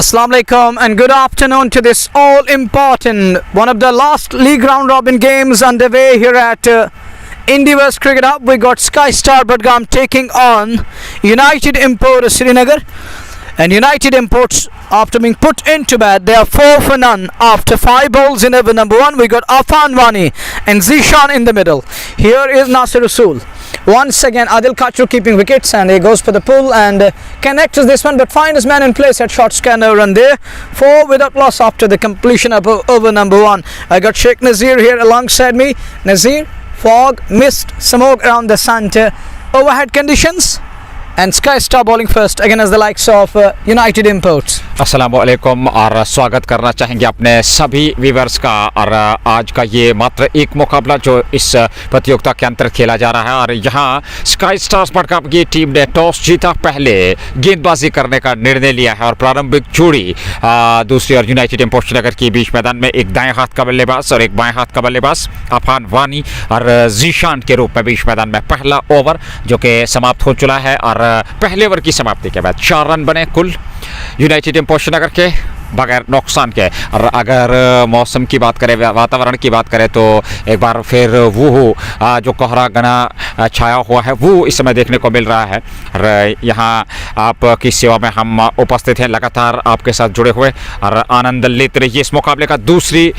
Assalamu alaikum and good afternoon to this all important one of the last league round robin games underway here at Indiverse Cricket Hub. We got Sky Star Budgam taking on United Import Srinagar, and United Imports, after being put into bat, they are 4 for none after 5 bowls in over number 1. We got Afan Wani and Zishan in the middle. Here is Nasir Rasool. Once again, Adil Kachru keeping wickets, and he goes for the pull and connects this one, but finds his man in place at short scanner run there. 4 without loss after the completion of over number 1. I got Sheikh Nazir here alongside me. Nazir, fog, mist, smoke around the centre, overhead conditions, and Sky Star bowling first again as the likes of United Imports. अस्सलामु अलैकुम और स्वागत करना चाहेंगे अपने सभी viewers का। और आज का ये मात्र एक मुकाबला जो इस प्रतियोगिता के अंतर्गत खेला जा रहा है, और यहाँ स्काई स्टार्स बडगाम की टीम ने टॉस जीता, पहले गेंदबाजी करने का निर्णय लिया है और प्रारंभिक जोड़ी दूसरी और यूनाइटेड इम्पोर्ट श्रीनगर के बीच मैदान में एक दाएं हाथ का बल्लेबाज और एक बाएं हाथ का बल्लेबाज अफान वानी और जीशान के रूप में बीच मैदान में पहला ओवर जो कि समाप्त हो चुका है। और पहले ओवर की समाप्ति के बाद 4 रन बने कुल यूनाइटेड इम्पोर्ट श्रीनगर के बगैर नुकसान के। और अगर मौसम की बात करें, वातावरण की बात करें, तो एक बार फिर वो जो कोहरा घना छाया हुआ है वो इस समय देखने को मिल रहा है। और यहाँ आपकी सेवा में हम उपस्थित हैं, लगातार आपके साथ जुड़े हुए और आनंद लेते रहिए। इस मुकाबले का दूसरा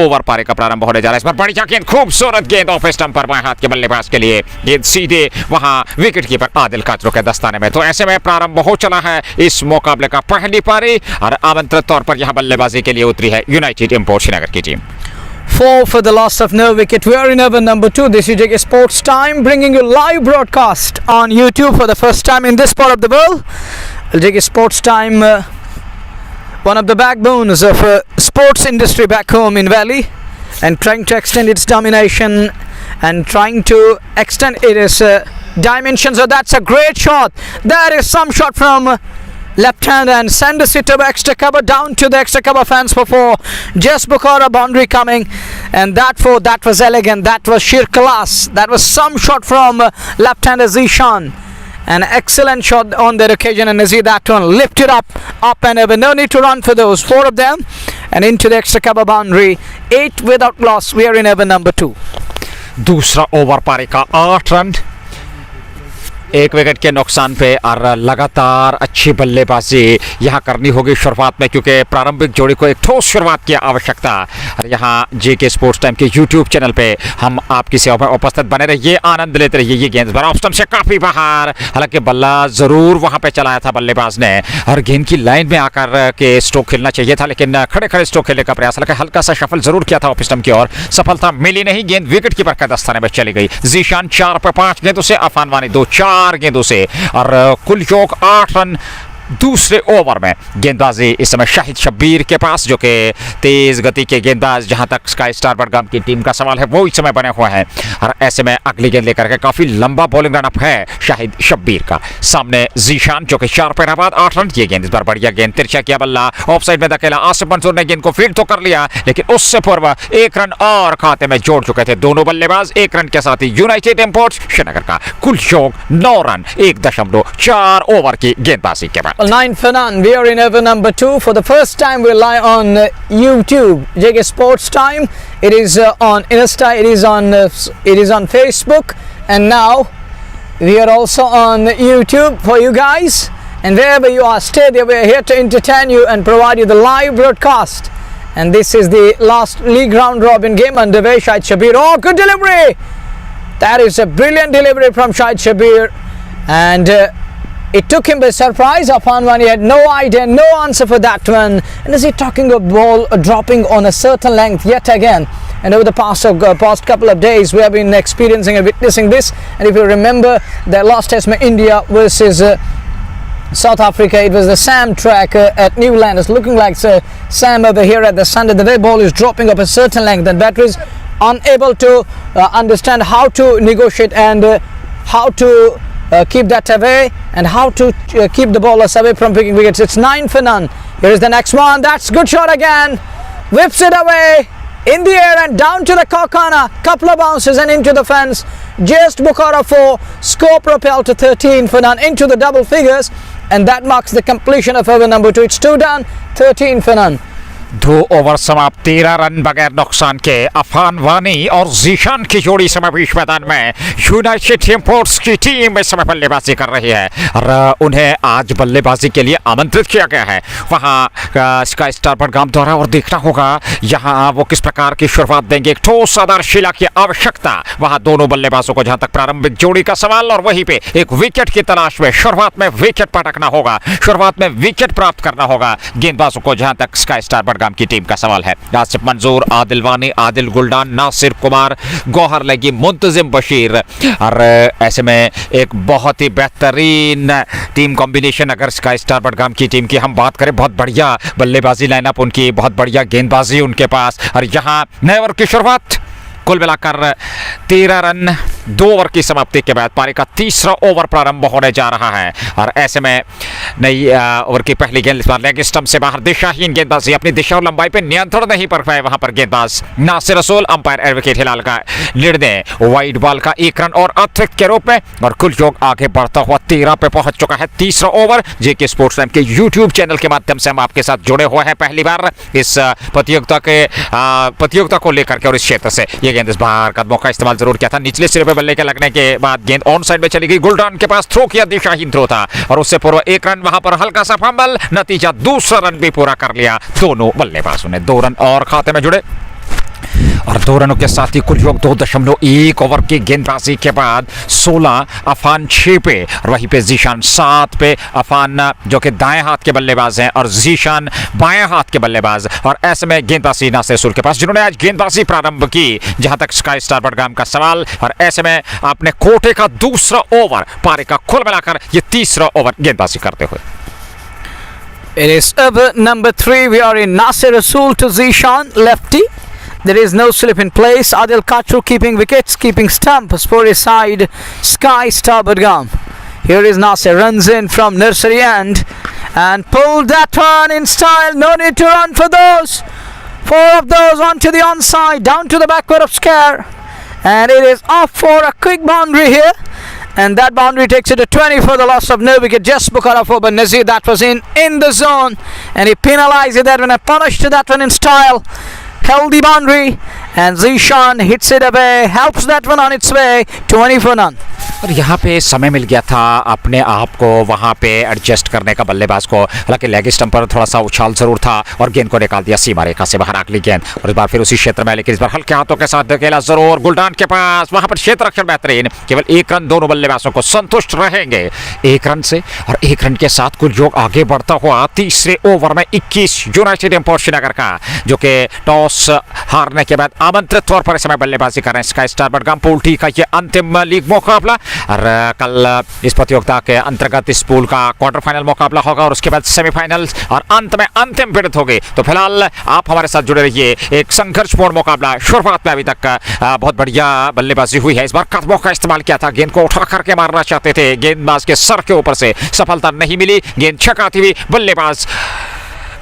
ओवर पारी का प्रारंभ होने जा रहा है। इस पर बड़ी गेंद, खूबसूरत गेंद ऑफ स्टंप पर बाएं हाथ के बल्लेबाज के लिए, गेंद सीधे वहाँ विकेट कीपर आदिल काचरू के दस्ताने में। तो ऐसे में प्रारंभ हो चला है इस मुकाबले का पहली पारी, और आमंत्रित तौर पर यहां बल्लेबाजी के लिए उतरी है यूनाइटेड इम्पोर्ट श्रीनगर की team. 4 for the loss of no wicket. We are in over number 2. This is JK Sports Time, bringing you live broadcast on YouTube for the first time in this part of the world. JK Sports Time, one of the backbones of sports industry back home in Valley, and trying to extend its domination and trying to extend its dimensions. So that's a great shot. That is some shot from left hand and sends it to extra cover, down to the extra cover fans for 4. Just Bukhara boundary coming, and that was elegant, that was sheer class, that was some shot from left hander Zishan. An excellent shot on that occasion, and as that one lifted up and over. No need to run for those, 4 of them, and into the extra cover boundary. 8 without loss. We are in over number 2. दूसरा over पारी का 8 run, 1 wicket के नुकसान पे, और लगातार अच्छी बल्लेबाजी यहाँ करनी होगी शुरुआत में, क्योंकि प्रारंभिक जोड़ी को एक ठोस शुरुआत की आवश्यकता। और यहाँ जेके स्पोर्ट्स टाइम के यूट्यूब चैनल पे हम आपकी सेवा में उपस्थित बने रहिए, आनंद लेते रहिए। ये गेंद ऑफ स्टंप से काफी बाहर, हालांकि बल्ला जरूर वहां पे चलाया था बल्लेबाज ने, और गेंद की लाइन में आकर के स्ट्रोक खेलना चाहिए था, लेकिन खड़े खड़े स्ट्रोक खेलने का प्रयास, हालांकि हल्का सा शफल जरूर किया था ऑफ स्टंप की ओर, सफलता मिली नहीं। गेंद विकेट कीपर का दस्ताने में चली गई। जीशान 4 पर 5 गेंदों से, अफान वानी 4 गेंदों से, और कुल योग 8 रन दूसरे ओवर में। गेंदबाजी इस समय शाहिद शब्बीर के पास, जो कि तेज गति के गेंदबाज, जहां तक स्काई स्टार बडगाम की टीम का सवाल है, वो इस समय बने हुए हैं। और ऐसे में अगली गेंद लेकर के काफी लंबा बॉलिंग रनअप है शाहिद शब्बीर का। सामने जीशान जो कि 4 पर बाद 8 रन। ये गेंद इस बार बढ़िया गेंद, तिरछा किया बल्ला, ऑफ साइड में धकेला। आसिफ मंसूर ने गेंद को फील्ड तो कर लिया, लेकिन उससे पूर्व 1 रन और खाते में जोड़ चुके थे दोनों बल्लेबाज। 1 रन के साथ ही यूनाइटेड इम्पोर्ट श्रीनगर का कुल योग 9 रन 1.4 ओवर की गेंदबाजी के बाद। 9 for none. We are in over number 2. For the first time we lie on YouTube, JK Sports Time. It is on Insta, it is on Facebook, and now we are also on YouTube for you guys. And wherever you are, stay there. We are here to entertain you and provide you the live broadcast. And this is the last league round robin game underway. Shahid Shabir, oh, good delivery! That is a brilliant delivery from Shahid Shabir, and it took him by surprise. Afan Wani had no idea, no answer for that one. And is he talking of ball dropping on a certain length yet again? And over the past couple of days, we have been experiencing and witnessing this. And if you remember the last test match, India versus South Africa, it was the Sam track at Newland. It's looking like Sam over here at the Sunday. The way ball is dropping up a certain length, and batteries unable to understand how to negotiate and how to keep that away, and how to keep the bowlers away from picking wickets. It's 9 for none. Here is the next one. That's good shot again. Whips it away in the air and down to the corner. Couple of bounces and into the fence. Just Bukhara 4. Score propelled to 13 for none into the double figures. and that marks the completion of over number 2. It's 2 down, 13 for none. 2 over समाप्त, 13 run बगैर नुकसान के। अफान वानी और जीशान की जोड़ी समय बीच मैदान में यूनाइटेड इंपोर्ट्स की टीम इस समय बल्लेबाजी कर रही है और उन्हें आज बल्लेबाजी के लिए आमंत्रित किया गया है वहां स्काई स्टार बडगाम द्वारा, और देखना होगा यहां वो किस प्रकार की शुरुआत देंगे। एक ठोस आधारशिला की आवश्यकता वहां दोनों बल्लेबाजों को, जहां तक प्रारंभिक जोड़ी का सवाल, और वहीं पे एक विकेट की तलाश में शुरुआत में विकेट पटकना होगा, शुरुआत में विकेट प्राप्त करना होगा गेंदबाजों को, जहां तक स्काई स्टार बडगाम की टीम का सवाल है। आसिफ मंजूर, आदिल वानी, आदिल गुलडान, नासिर कुमार, गौहर लगी, मुंतजिम बशीर, और ऐसे में एक बहुत ही बेहतरीन टीम कॉम्बिनेशन अगर स्काई स्टार बडगाम की टीम की हम बात करें। बहुत बढ़िया बल्लेबाजी लाइनअप उनकी, बहुत बढ़िया गेंदबाजी उनके पास, और यहां नए ओवर की शुरुआत। कुल मिलाकर 13 रन 2 ओवर की समाप्ति के बाद पारी का तीसरा ओवर प्रारंभ होने जा रहा है, और ऐसे में नई ओवर की पहली गेंद इस बार लेग स्टंप से बाहर, दिशाहीन गेंदबाजी, अपनी दिशा और लंबाई पे नियंत्रण नहीं कर पाए वहां पर गेंदबाज नासिर रसूल। अंपायर एडवोकेट हिलाल का निर्णय वाइड बॉल का 1 रन और अतिरिक्त के रूप में, और कुल योग आगे बढ़ता हुआ 13 पे पहुंच चुका है। तीसरा ओवर जेके स्पोर्ट्स टाइम के यूट्यूब चैनल के माध्यम से हम आपके साथ जुड़े हुए हैं पहली बार इस प्रतियोगिता को लेकर के, और इस क्षेत्र से ये गेंद इस बार कदमों का इस्तेमाल जरूर किया था। निचले सिरे पे बल्ले के लगने के बाद गेंद ऑन साइड में चली गई, गुलडान के पास थ्रो किया, दिशाहीन थ्रो था, और उससे पूर्व 1 रन वहां पर हल्का सा फंबल, नतीजा दूसरा रन भी पूरा कर लिया दोनों बल्लेबाजों ने। 2 रन और खाते में जुड़े, और 2 रनों के साथ ही कुल योग 2.1 ओवर की गेंदबाजी के बाद 16, अफान 6 पे, और वहीं पे जीशान 7 पे। अफान जो कि दाएं हाथ के बल्लेबाज हैं और जीशान बाएं हाथ के बल्लेबाज, और ऐसे में गेंदबाजी नासिर रसूल के पास, जिन्होंने आज गेंदबाजी प्रारंभ की जहां तक स्काई स्टार बडगाम का सवाल, और ऐसे में अपने कोटे का दूसरा ओवर पारी का कुल मिलाकर ये तीसरा ओवर गेंदबाजी करते हुए। It is over number 3. We are in Nasir Rasool to Zishan, lefty. There is no slip in place. Adil Kachru keeping wickets, keeping stump for his side. Sky Star Budgam. Here is Nasir, runs in from nursery end and pulled that one in style. No need to run for those. 4 of those onto the onside, down to the backward of scare, and it is off for a quick boundary here. And that boundary takes it to 20 for the loss of no wicket. Just Bukhara for Nazir, that was in the zone, and he penalized that one and punished that one in style. Held the boundary, and Zishan hits it away, helps that one on its way, 20 for none. और यहाँ पे समय मिल गया था अपने आप को वहाँ पे एडजस्ट करने का बल्लेबाज को, हालांकि लेग स्टंप पर थोड़ा सा उछाल जरूर था और गेंद को निकाल दिया सीमा रेखा से बाहर अगली गेंद, और इस बार फिर उसी क्षेत्र में, लेकिन इस बार हल्के हाथों के साथ धकेला जरूर गुलडान के पास, वहाँ पर क्षेत्र रक्षण बेहतरीन, केवल 1 रन दोनों बल्लेबाजों को संतुष्ट रहेंगे 1 रन से, और 1 रन के साथ कुल योग आगे बढ़ता हुआ तीसरे ओवर में 21 यूनाइटेड इंपोर्ट्स श्रीनगर का, जो कि टॉस हारने के बाद आमंत्रित तौर पर इस समय बल्लेबाजी कर रहे हैं sky star Budgam. Pool T का ये अंतिम लीग मुकाबला, और कल इस प्रतियोगिता के अंतर्गत इस पूल का क्वार्टर फाइनल मुकाबला होगा, और उसके बाद सेमीफाइनल्स, और अंत में अंतिम भिड़ंत होगी। तो फिलहाल आप हमारे साथ जुड़े रहिए, एक संघर्षपूर्ण मुकाबला। शुरुआत में अभी तक बहुत बढ़िया बल्लेबाजी हुई है, इस बार कदमों का इस्तेमाल किया था, गेंद को उठा करके मारना चाहते थे, गेंदबाज के सर के ऊपर से सफलता नहीं मिली, गेंद छकाती हुई बल्लेबाज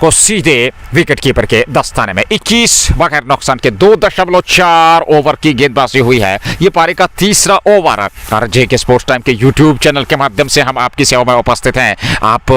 को सीधे विकेट कीपर के दस्ताने में। 21 बगैर नुकसान के 2.4 ओवर की गेंदबाजी हुई है। ये पारी का तीसरा ओवर, और जेके स्पोर्ट्स टाइम के यूट्यूब चैनल के माध्यम से हम आपकी सेवा में उपस्थित हैं। आप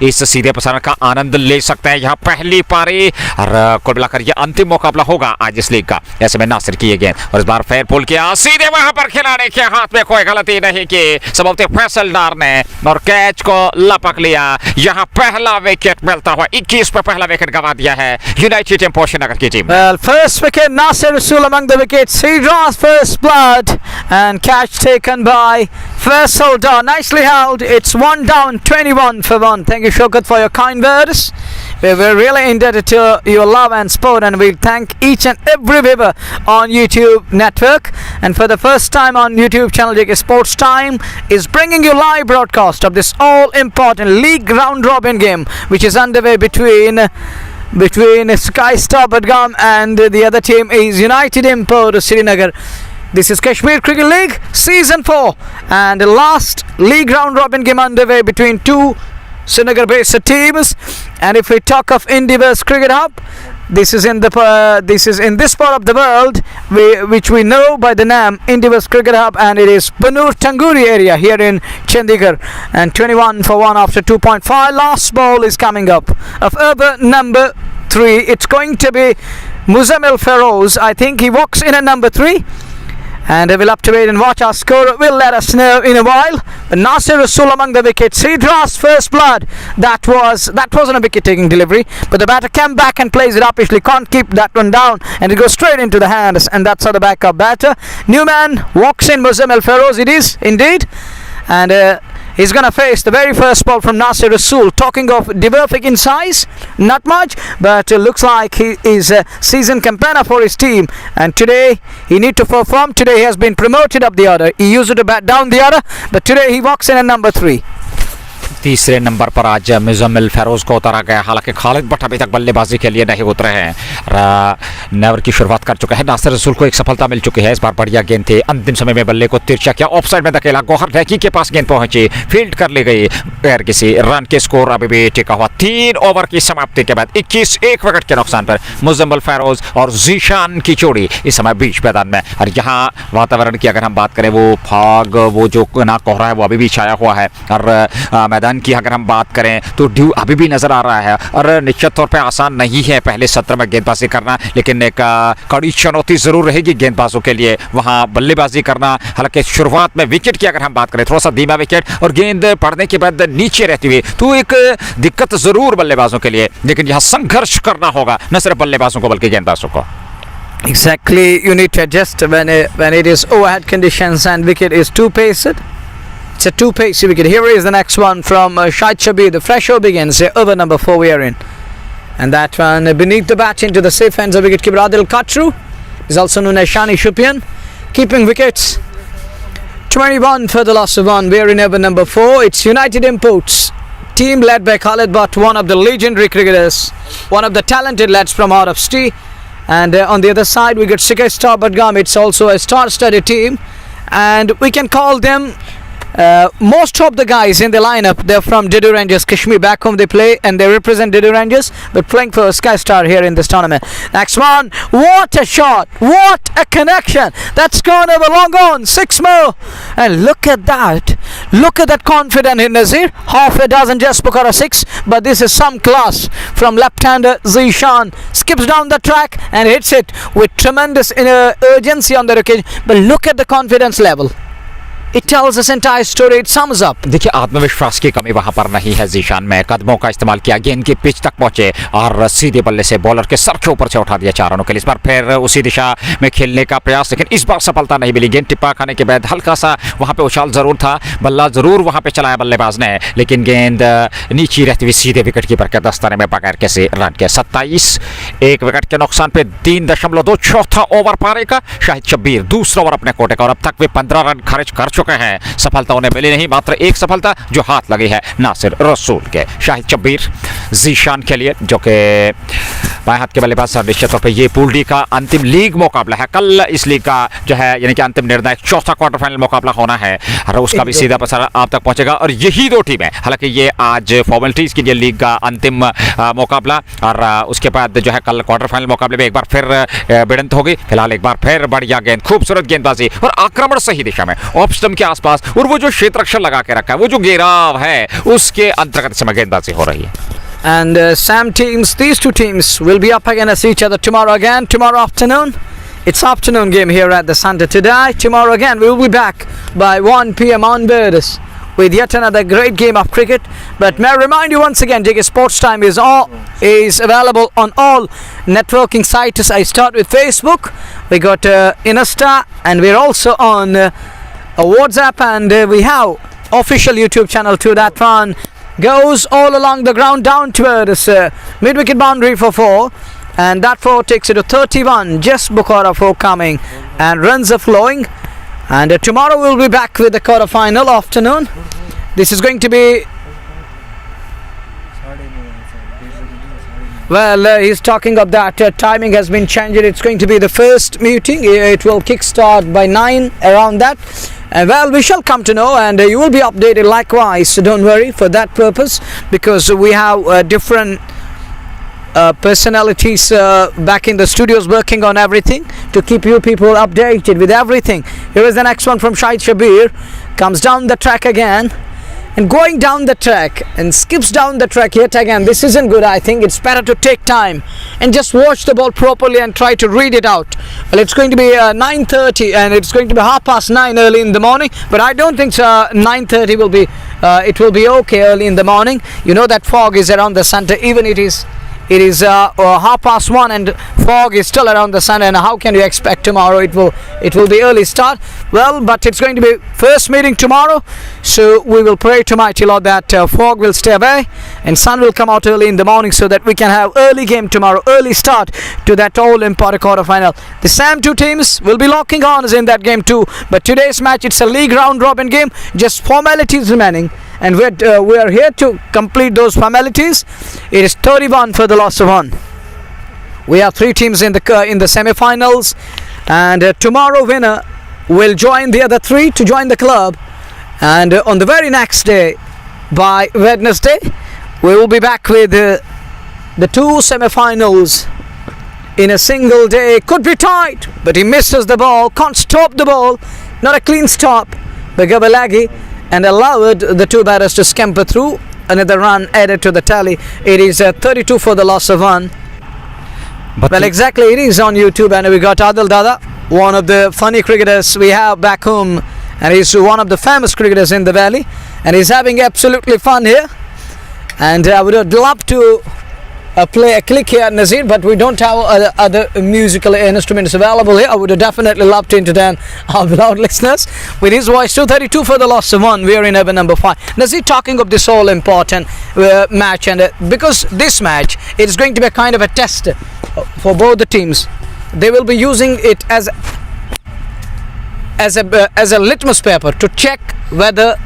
इस सीधे प्रसारण का आनंद ले सकते हैं। यहाँ पहली पारी, और कुल मिलाकर ये अंतिम मुकाबला होगा आज इस लीग का। ऐसे में नासिर की ये गेंद, और इस बार फेयर पुल किया, सीधे वहां पर खिलाड़ी के हाथ में कोई गलती नहीं की, संभवतः फैसलदार ने, और कैच को लपक लिया। यहाँ पहला विकेट मिलता हुआ 21 पे पहला विकेट गंवा दिया है यूनाइटेड इंपोर्ट्स श्रीनगर की team. Well, first wicket, Nasir Rasool among the wickets. He draws first blood, and catch taken by Faisalda. Nicely held. It's 1 down, 21 for 1. Thank you, Shaukat, for your kind words. We're really indebted to your love and support, and we thank each and every viewer on YouTube network. And for the first time on YouTube channel, JK Sports Time is bringing you live broadcast of this all-important league round robin game, which is underway between Sky Star Budgam and the other team is United Imports Srinagar. This is Kashmir Cricket League Season 4, and the last league round robin game underway between two Srinagar based teams. And if we talk of Indiverse Cricket Hub, This is in this part of the world which we know by the name India's Cricket Hub, and it is Banur Tanguri area here in Chandigarh. And 21 for 1 after 2.5. Last ball is coming up of over number 3. It's going to be Muzammil Feroz. I think he walks in at number 3. And we'll have to wait and watch. Our scorer will let us know in a while. But Nasir Rasool among the wickets. He draws first blood. That wasn't a wicket-taking delivery, but the batter came back and plays it uppishly. Can't keep that one down, and it goes straight into the hands. And that's how the backup batter. New man walks in, Muzammil Feroz. It is indeed, and he's going to face the very first ball from Nasir Rasool. Talking of dwarfing in size, not much, but looks like he is a seasoned campaigner for his team. And today he need to perform. Today he has been promoted up the order. He used to bat down the order, but today he walks in at number 3. तीसरे number पर आज मुजम्मिल फेरोज को उतारा गया। हालांकि खालिद भट्ट अभी तक बल्लेबाजी के लिए नहीं उतरे हैं। नेवर की शुरुआत कर चुके हैं। नासिर रसूल को एक सफलता मिल चुकी है। इस बार बढ़िया गेंद थी, अंतिम समय में बल्ले को तिरछा किया, ऑफसाइड में धकेला, गौहर रैकी के पास गेंद पहुंची, फील्ड कर ली गई गैर किसी रन के स्कोर अभी भी टिका हुआ। 3 ओवर की समाप्ति के बाद 21 एक विकेट के नुकसान पर मुजम्मिल फेरोज और जीशान की जोड़ी इस समय बीच मैदान में। और यहाँ वातावरण की अगर हम बात करें, वो फाग, वो जो ना कोहरा है वो अभी भी छाया हुआ है। और मैदान की अगर हम बात करें तो ड्यू अभी भी नजर आ रहा है। और निश्चित तौर पे आसान नहीं है पहले सत्र में गेंदबाजी करना, लेकिन एक कड़ी चुनौती जरूर रहेगी गेंदबाजों के लिए वहां बल्लेबाजी करना। हालांकि शुरुआत में विकेट की अगर हम बात करें, थोड़ा सा धीमा विकेट और गेंद पड़ने के बाद नीचे रहती हुई, तो एक दिक्कत जरूर बल्लेबाजों के लिए, लेकिन यहाँ संघर्ष करना होगा न सिर्फ बल्लेबाजों को बल्कि गेंदबाजों को। Exactly, you need to adjust when it is overhead conditions and wicket is too paced. It's a two-pacey wicket. Here is the next one from Shahid Shabir. The fresh over begins. Over number 4 we are in. And that one beneath the bat into the safe hands of wicketkeeper Adil Katru. Is also known as Shani Shupian. Keeping wickets. 21 for the loss of 1. We are in over number 4. It's United Imports. Team led by Khalid Butt, one of the legendary cricketers. One of the talented lads from out of Sti. And on the other side we got Sikar Star Budgam. It's also a star-studded team. And we can call them... most of the guys in the lineup, they're from Didu Rangers, Kashmir. Back home they play and they represent Didu Rangers, but playing for Sky Star here in this tournament. Next one, what a shot, what a connection, that's gone over long on, 6 more, and look at that confidence in Nazir. Half a dozen just because of 6, but this is some class from left-hander Zishan. Skips down the track and hits it with tremendous urgency on the occasion, but look at the confidence level. It tells this entire story. It sums up. देखिए, आत्मविश्वास की कमी वहां पर नहीं है जीशान में। कदमों का इस्तेमाल किया, गेंद की पिच तक पहुंचे और सीधे बल्ले से बॉलर के सर के ऊपर से उठा दिया 4 रनों के लिए। इस बार फिर उसी दिशा में खेलने का प्रयास, लेकिन इस बार सफलता नहीं मिली। गेंद टिप्पा खाने के बाद हल्का सा वहां पे उछाल जरूर था, बल्ला जरूर वहां पे चलाया बल्लेबाज ने, लेकिन गेंद नीचे रहती हुई सीधे विकेट कीपर के दस्ताने में बगैर किसी रन के। 27 एक विकेट के नुकसान पे 3.2 चौथा ओवर पारे का। शाहिद शब्बीर दूसरा ओवर अपने कोटे का और अब तक वे 15 रन खर्च कर चुके हैं। सफलता उन्हें मिली नहीं, मात्र एक सफलता जो हाथ लगी है नासिर रसूल के। शाहिद शब्बीर जीशान के लिए, जो कि बाएं हाथ के बल्लेबाज, निश्चित तौर पर ये पूल डी का अंतिम लीग मुकाबला है। कल इस लीग का जो है यानी कि अंतिम निर्णायक चौथा क्वार्टर फाइनल मुकाबला होना है और उसका भी सीधा प्रसारण आप तक पहुंचेगा। और यही 2 टीमें, हालांकि ये आज फॉर्मेलिटीज के लिए लीग का अंतिम मुकाबला, और उसके बाद जो है कल क्वार्टर फाइनल मुकाबले में एक बार फिर भिड़ंत होगी। फिलहाल एक बार फिर बढ़िया गेंद, खूबसूरत गेंदबाजी और आक्रमण सही दिशा में ऑफ स्टंप के आसपास, और वो जो क्षेत्र रक्षण लगा के रखा है, वो जो घेराव है, उसके अंतर्गत समय गेंदबाजी हो रही है। And these two teams will be up against each other tomorrow afternoon. It's afternoon game here at the Centre today. Tomorrow again we will be back by 1 p.m. onwards with yet another great game of cricket. But may I remind you once again, JK Sports Time is available on all networking sites. I start with Facebook. We got Insta, and we're also on WhatsApp, and we have official YouTube channel too. That one goes all along the ground down towards mid-wicket boundary for 4, and that 4 takes it to 31 just before 4 coming, and runs are flowing. And tomorrow we'll be back with the quarter final afternoon. This is going to be, well, he's talking of that timing has been changed. It's going to be the first meeting. It will kickstart by 9 around that. Well, we shall come to know, and you will be updated likewise, so don't worry for that purpose, because we have different personalities back in the studios working on everything to keep you people updated with everything. Here is the next one from Shahid Shabir. Comes down the track again and going down the track and skips down the track yet again. This isn't good. I think it's better to take time and just watch the ball properly and try to read it out. Well, it's going to be 9:30 and it's going to be 9:30 early in the morning, but I don't think 9:30 will be it will be okay early in the morning. You know that fog is around the center. Even it is 1:30 and fog is still around the sun, and how can you expect tomorrow it will be early start? Well, but it's going to be first meeting tomorrow, so we will pray to mighty Lord that fog will stay away and sun will come out early in the morning so that we can have early game tomorrow, early start to that all important quarter final. The same two teams will be locking horns in that game too, but today's match, it's a league round robin game, just formalities remaining, and we are here to complete those formalities. It is 31 for the loss of 1. We have 3 teams in the semi-finals, and tomorrow winner will join the other 3 to join the club, and on the very next day, by Wednesday, we will be back with the 2 semi-finals in a single day. Could be tight, but he misses the ball, can't stop the ball, not a clean stop by Gabalagi, and allowed the 2 batters to scamper through. Another run added to the tally. It is 32 for the loss of 1. But well, exactly, it is on YouTube, and we got Adil Dada, one of the funny cricketers we have back home, and he's one of the famous cricketers in the valley, and he's having absolutely fun here. And I would love to play a click here, Nazir, but we don't have other musical instruments available here. I would definitely love to entertain our beloved listeners with his voice. 232 for the loss of 1. We are in over number 5. Nazir, talking of this all important match, and because this match, it is going to be a kind of a test for both the teams. They will be using it as a litmus paper to check whether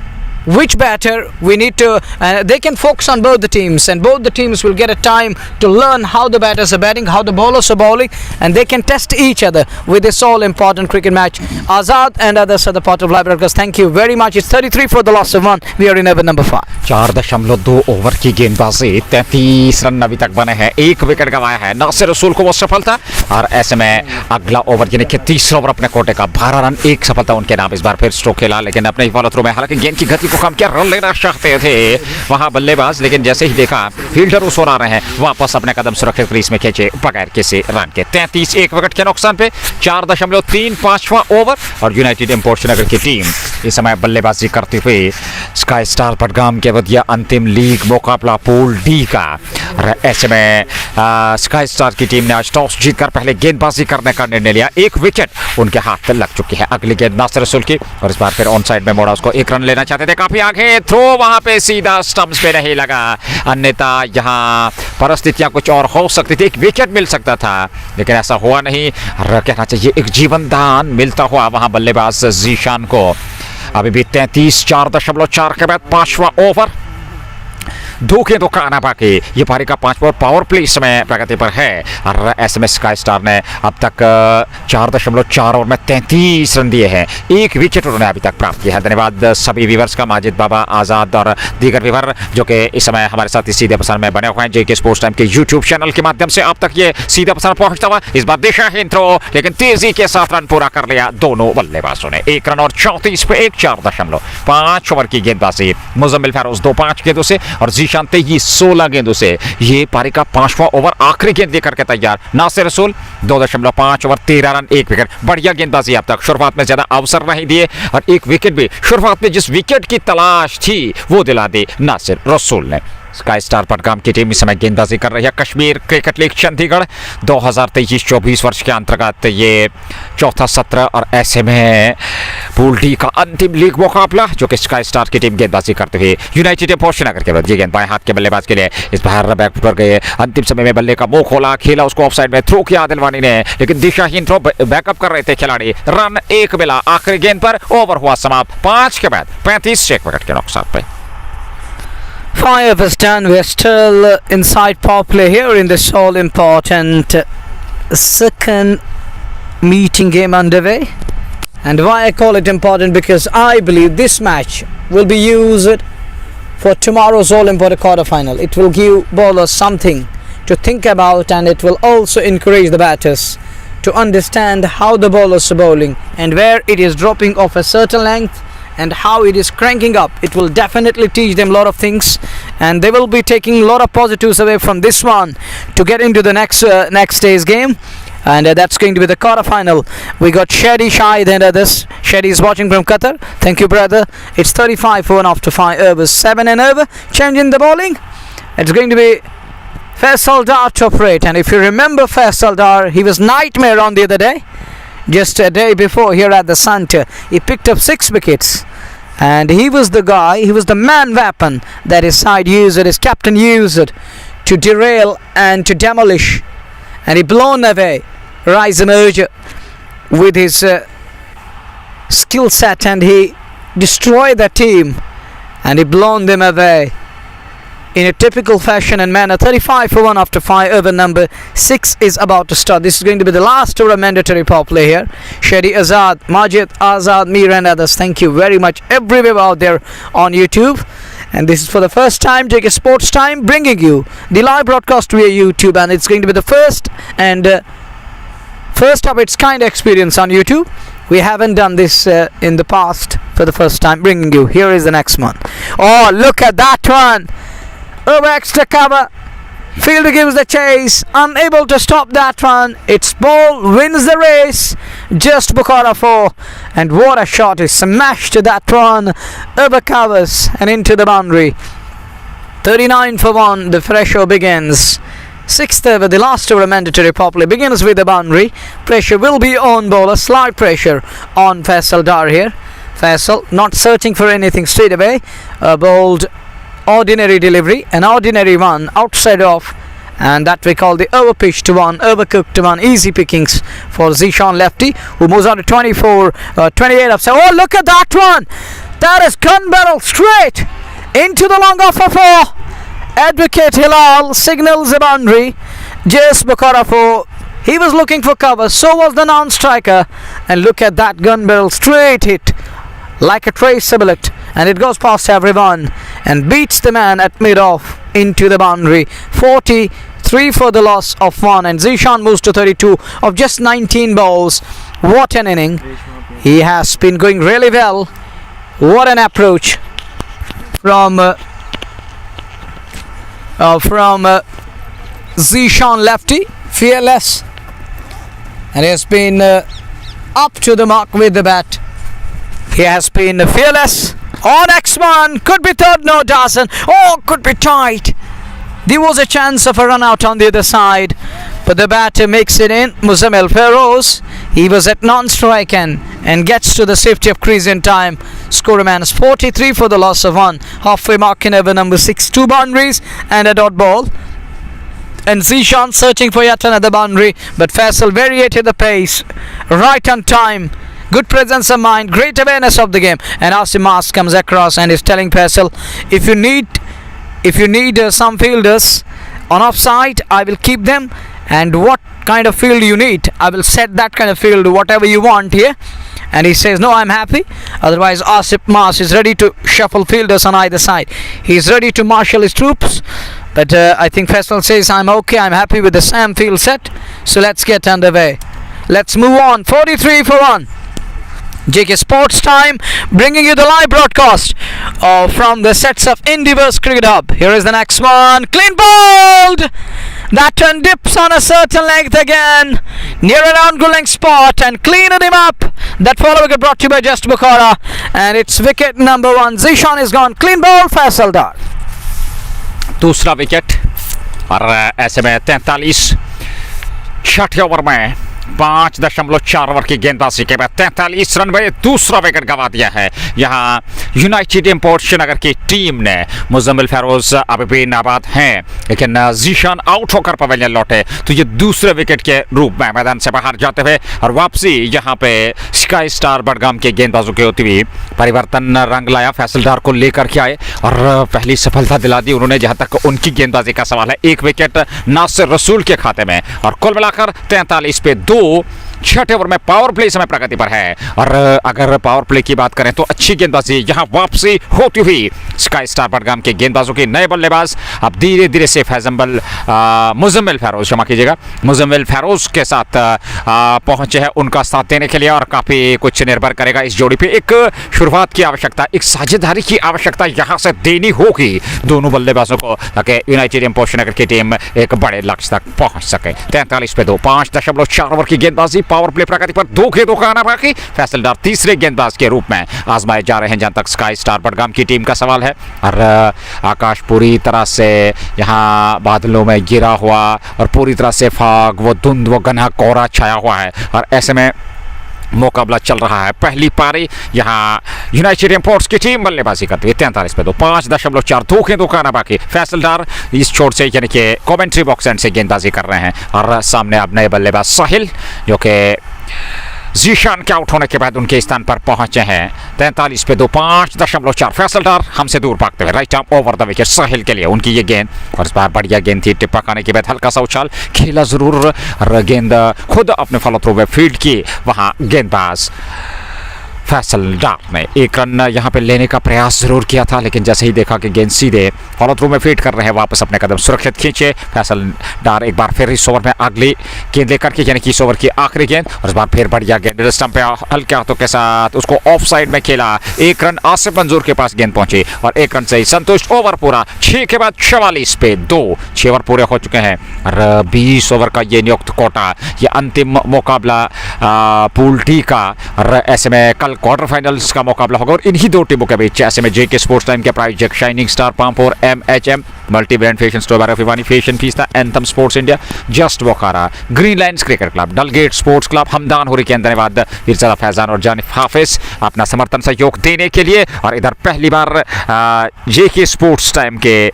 which batter we need to, they can focus on both the teams, and both the teams will get a time to learn how the batters are batting, how the bowlers are bowling, and they can test each other with this all important cricket match. Azad and others are the part of live broadcast. Thank you very much. It's 33 for the loss of 1. We are in over number 5. 4.2 over की गेंदबाजी, 33 run अभी तक बने हैं, 1 wicket गंवाया है नासिर रसूल को वो सफलता, और ऐसे में अगला ओवर यानी कि तीसरा ओवर अपने कोटे का 12 रन 1 सफलता उनके नाम। इस बार फिर स्ट्रोक खेला, लेकिन अपने ही फॉलो थ्रू में हालांकि गेंद की गति को कम किया, रन लेना चाहते थे वहां बल्लेबाज, लेकिन जैसे ही देखा फील्डर उस ओर आ रहे हैं, वापस अपने कदम सुरक्षित क्रीज में खींचे बगैर किसी रन के। 33 1 विकेट के नुकसान पे 4.35वां ओवर, और यूनाइटेड इंपोर्ट श्रीनगर की टीम इस समय बल्लेबाजी करते हुए स्काई स्टार बडगाम के वधिया अंतिम लीग मुकाबला पूल डी का। ऐसे में स्काई स्टार की टीम ने आज टॉस जीतकर पहले गेंदबाजी करने का निर्णय लिया। 1 विकेट उनके हाथ पे लग चुकी है। अगली गेंद नासिर रसूल की, और इस बार फिर ऑन साइड में मोड़ा, उसको 1 रन लेना चाहते थे, काफी आगे थ्रो वहां पे सीधा स्टंप्स पे नहीं लगा, अन्यथा यहां परिस्थितियां कुछ और हो सकती थी, 1 विकेट मिल सकता था, लेकिन ऐसा हुआ नहीं। कहना चाहिए एक जीवन दान मिलता हुआ वहां बल्लेबाज जीशान को। अभी भी 33 4.4 के बाद 5वां ओवर, 2 गेंदों का आना बाकी। ये पारी का 5वां पावर प्ले समय प्रगति पर है, और ऐसे में स्काई स्टार ने अब तक 4.4 ओवर में 33 रन दिए हैं, 1 विकेट उन्होंने अभी तक प्राप्त किया है। धन्यवाद सभी व्यूवर्स का, माजिद बाबा, आजाद और दीगर व्यूवर जो कि इस समय हमारे साथ सीधे प्रसारण में बने हुए हैं। जेके स्पोर्ट्स टाइम के यूट्यूब चैनल के माध्यम से अब तक ये सीधा प्रसारण पहुंचता हुआ। इस बार दिशाहीन थ्रो, लेकिन तेजी के साथ रन पूरा कर लिया दोनों बल्लेबाजों ने। 1 रन और 34 पे 1 4.5 ओवर की गेंदबाजी। मुजम्मिल फारोज 2-5 गेंदों से, और जीशान तेजी 16 गेंदों से। ये पारी का 5वां ओवर आखिरी गेंद लेकर के तैयार। नासिर रसूल 2.5 ओवर 13 रन 1 विकेट। बढ़िया गेंदबाजी अब तक, शुरुआत में ज्यादा अवसर नहीं दिए, और 1 विकेट भी शुरुआत में जिस विकेट की तलाश थी वो दिला दी नासिर रसूल ने। स्काई स्टार बडगाम की टीम इस समय गेंदबाजी कर रही है। कश्मीर क्रिकेट लीग चंडीगढ़ 2023-24 वर्ष के अंतर्गत ये 4था सत्र, और ऐसे में पूल डी का अंतिम लीग मुकाबला जो कि स्काई स्टार की टीम गेंदबाजी करते हुए यूनाइटेड इंपोर्ट श्रीनगर के बाद। ये गेंद बाएं हाथ के बल्लेबाज के लिए, इस बार बैक पर गए, अंतिम समय में बल्ले का मुंह खोला, खेला उसको ऑफ साइड में, थ्रो किया आदिलवानी ने, लेकिन दिशाहीन थ्रो, बैकअप कर रहे थे खिलाड़ी, रन 1 मिला आखिरी गेंद पर। ओवर हुआ समाप्त 5 के बाद 35 1 विकेट के नुकसान पे। 5 is done. We are still inside power play here in this all important second meeting game underway. And why I call it important, because I believe this match will be used for tomorrow's all important quarter final. It will give bowlers something to think about, and it will also encourage the batters to understand how the bowlers are bowling and where it is dropping off a certain length and how it is cranking up. It will definitely teach them a lot of things, and they will be taking a lot of positives away from this one to get into the next day's game. And that's going to be the quarter-final. We got Shadi Shahid and others. Shadi is watching from Qatar. Thank you, brother. It's 35 for 1 after 5 overs. 7 and over. Changing the bowling. It's going to be Faisal Dar top rate. And if you remember Faisal Dar, he was nightmare on the other day. Just a day before here at the centre. He picked up 6 wickets. And he was the guy, he was the man weapon that his side used, his captain used to derail and to demolish. And he blown away Rise Emerger with his skill set, and he destroyed the team and he blown them away in a typical fashion and manner. 35 for 1 after 5 over. Number 6 is about to start. This is going to be the last over mandatory power play here. Shadi Azad, Majid Azad, Mir and others, thank you very much everywhere out there on YouTube. And this is for the first time JK Sports Time bringing you the live broadcast via YouTube, and it's going to be the first of its kind experience on YouTube. We haven't done this in the past. For the first time bringing you. Here is the next one. Oh, look at that one. Over extra cover. Fielder gives the chase. Unable to stop that one. Its ball wins the race. Just Bukhara 4. And what a shot. He smashed that one. Over covers and into the boundary. 39 for 1. The fresh over begins. 6th over, the last over mandatory power play begins with the boundary. Pressure will be on bowler. Slight pressure on Faisal Dar here. Faisal not searching for anything straight away. Bowled ordinary delivery, an ordinary one outside off, and that we call the over pitched one, overcooked one. Easy pickings for Zishan lefty, who moves on to 28 upside. Oh, look at that one. That is gun barrel straight into the long off for 4. Advocate Hilal signals the boundary. Just Bukhara 4. He was looking for cover, so was the non-striker. And look at that gun barrel straight hit like a trace bullet, and it goes past everyone and beats the man at mid-off into the boundary. 43 for the loss of 1, and Zishan moves to 32 of just 19 balls. What an inning. He has been going really well. What an approach from Zishan lefty, fearless, and he has been up to the mark with the bat. He has been fearless. Oh, next one could be third, no doesn't. Oh, could be tight. There was a chance of a run out on the other side, but the batter makes it in. Muzammil Feroz, he was at non-strike and gets to the safety of crease in time. Score remains 43 for the loss of 1. Halfway mark in over number 6. 2 boundaries and a dot ball. And Zishan searching for yet another boundary, but Faisal variated the pace right on time. Good presence of mind, great awareness of the game. And Asim Mas comes across and is telling Faisal, if you need some fielders on offside, I will keep them. And what kind of field you need, I will set that kind of field, whatever you want here. And he says, no, I'm happy. Otherwise, Asif Mas is ready to shuffle fielders on either side. He's ready to marshal his troops. But I think Faisal says, I'm okay, I'm happy with the same field set. So let's get underway. Let's move on. 43 for 1. JK Sports Time bringing you the live broadcast from the sets of Indiverse Cricket Hub. Here is the next one. Clean bowled. That one dips on a certain length again, near an on-goal length spot, and cleaned him up. That follow wicket brought to you by Just Bukhara, and it's wicket number 1. Zishan is gone. Clean ball, Faisal Dar. दूसरा wicket और ऐसे में 43 छठे over में 5.4 over की गेंदबाजी के बाद 43 रन में दूसरा विकेट गंवा दिया है। यहाँ यूनाइटेड इंपोर्ट श्रीनगर की टीम ने मुजम्मिल फेरोज अभी भी नाबाद हैं, लेकिन जीशान आउट होकर पवेलियन लौटे तो ये दूसरे विकेट के रूप में मैदान से बाहर जाते हुए और वापसी यहाँ पे स्काई स्टार बडगाम के गेंदबाजों के होती हुई परिवर्तन रंग लाया। फैसल डार को लेकर के आए और पहली सफलता दिला दी उन्होंने, जहाँ तक उनकी गेंदबाजी का सवाल है। 1 विकेट नासिर रसूल के खाते में और कुल मिलाकर 43 पे 2 छठे ओवर में पावर प्ले समय प्रगति पर है। और अगर पावर प्ले की बात करें तो अच्छी गेंदबाजी, यहां वापसी होती हुई स्काई स्टार बडगाम के गेंदबाजों की। नए बल्लेबाज अब धीरे धीरे से फैजम्बल मुजम्मिल फैरोज, क्षमा कीजिएगा, मुजम्मिल फैरोज के साथ पहुंचे हैं उनका साथ देने के लिए। और काफी कुछ निर्भर करेगा इस जोड़ी पे। एक शुरुआत की आवश्यकता, एक साझेदारी की आवश्यकता यहां से देनी होगी दोनों बल्लेबाजों को, ताकि यूनाइटेड एम्पोर्शन की टीम एक बड़े लक्ष्य तक पहुंच सके। 43 पे 2, 5.4 ओवर की गेंदबाजी, पावर प्ले प्रगति पर 2 गेंदों का आना बाकी। फैसल डार तीसरे गेंदबाज के रूप में आजमाए जा रहे हैं जहां तक स्काई स्टार बडगाम की टीम का सवाल है। और आकाश पूरी तरह से यहां बादलों में गिरा हुआ और पूरी तरह से फाग, वो धुंध, वो घना कोहरा छाया हुआ है। और ऐसे में मुकाबला चल रहा है। पहली पारी यहाँ यूनाइटेड एम्पोर्ट्स की टीम बल्लेबाजी करती है। 43 पे 2, 5.4, 2 गेंदों का आना बाकी। फैसल डार इस छोर से यानी कि कमेंट्री बॉक्स एंड से गेंदबाजी कर रहे हैं। और सामने अब नए बल्लेबाज साहिल, जो कि जीशान के आउट होने के बाद उनके स्थान पर पहुंचे हैं। 43 पे 2, 5.4। फैसल डार हमसे दूर भागते हुए right arm over the wicket Sahil के लिए उनकी ये गेंद। और इस बार बढ़िया गेंद थी, टिप्पा खाने के बाद हल्का सा उछाल खेला जरूर, गेंद खुद अपने फॉलो थ्रू में फील्ड की। वहां गेंदबाज फैसल डार ने एक रन यहाँ पे लेने का प्रयास जरूर किया था, लेकिन जैसे ही देखा कि गेंद सीधे फॉलो थ्रू में फीड कर रहे हैं, वापस अपने कदम सुरक्षित खींचे। फैसल डार एक बार फिर इस ओवर में अगली गेंद लेकर के, यानी कि इस ओवर की आखिरी गेंद। और इस बार फिर बढ़िया गेंद स्टंप पे हल्के हाथों के साथ उसको ऑफ साइड में खेला। 1 रन आसिफ मंजूर के पास गेंद पहुंची और 1 रन से ही संतुष्ट। ओवर पूरा 6 के बाद 44 पे 2, 6 ओवर पूरे हो चुके हैं। और 20 ओवर का ये नियुक्त कोटा, ये अंतिम मुकाबला पूल टी का। और ऐसे में कल क्वार्टर फाइनल्स का मुकाबला होगा और इन्हीं दो टीमों के बीच। ऐसे में जेके स्पोर्ट्स टाइम के प्रायोजक shining star Pampore, MHM multi brand fashion store बार फिवानी fashion fiesta, anthem sports India, just Bokhara, green lines cricket club, Dalgate sports club, Hamdan हुरी के धन्यवाद इरशाद फैजान और जानिफ हाफिज अपना समर्थन सहयोग देने के लिए। और इधर पहली बार जेके स्पोर्ट्स टाइम के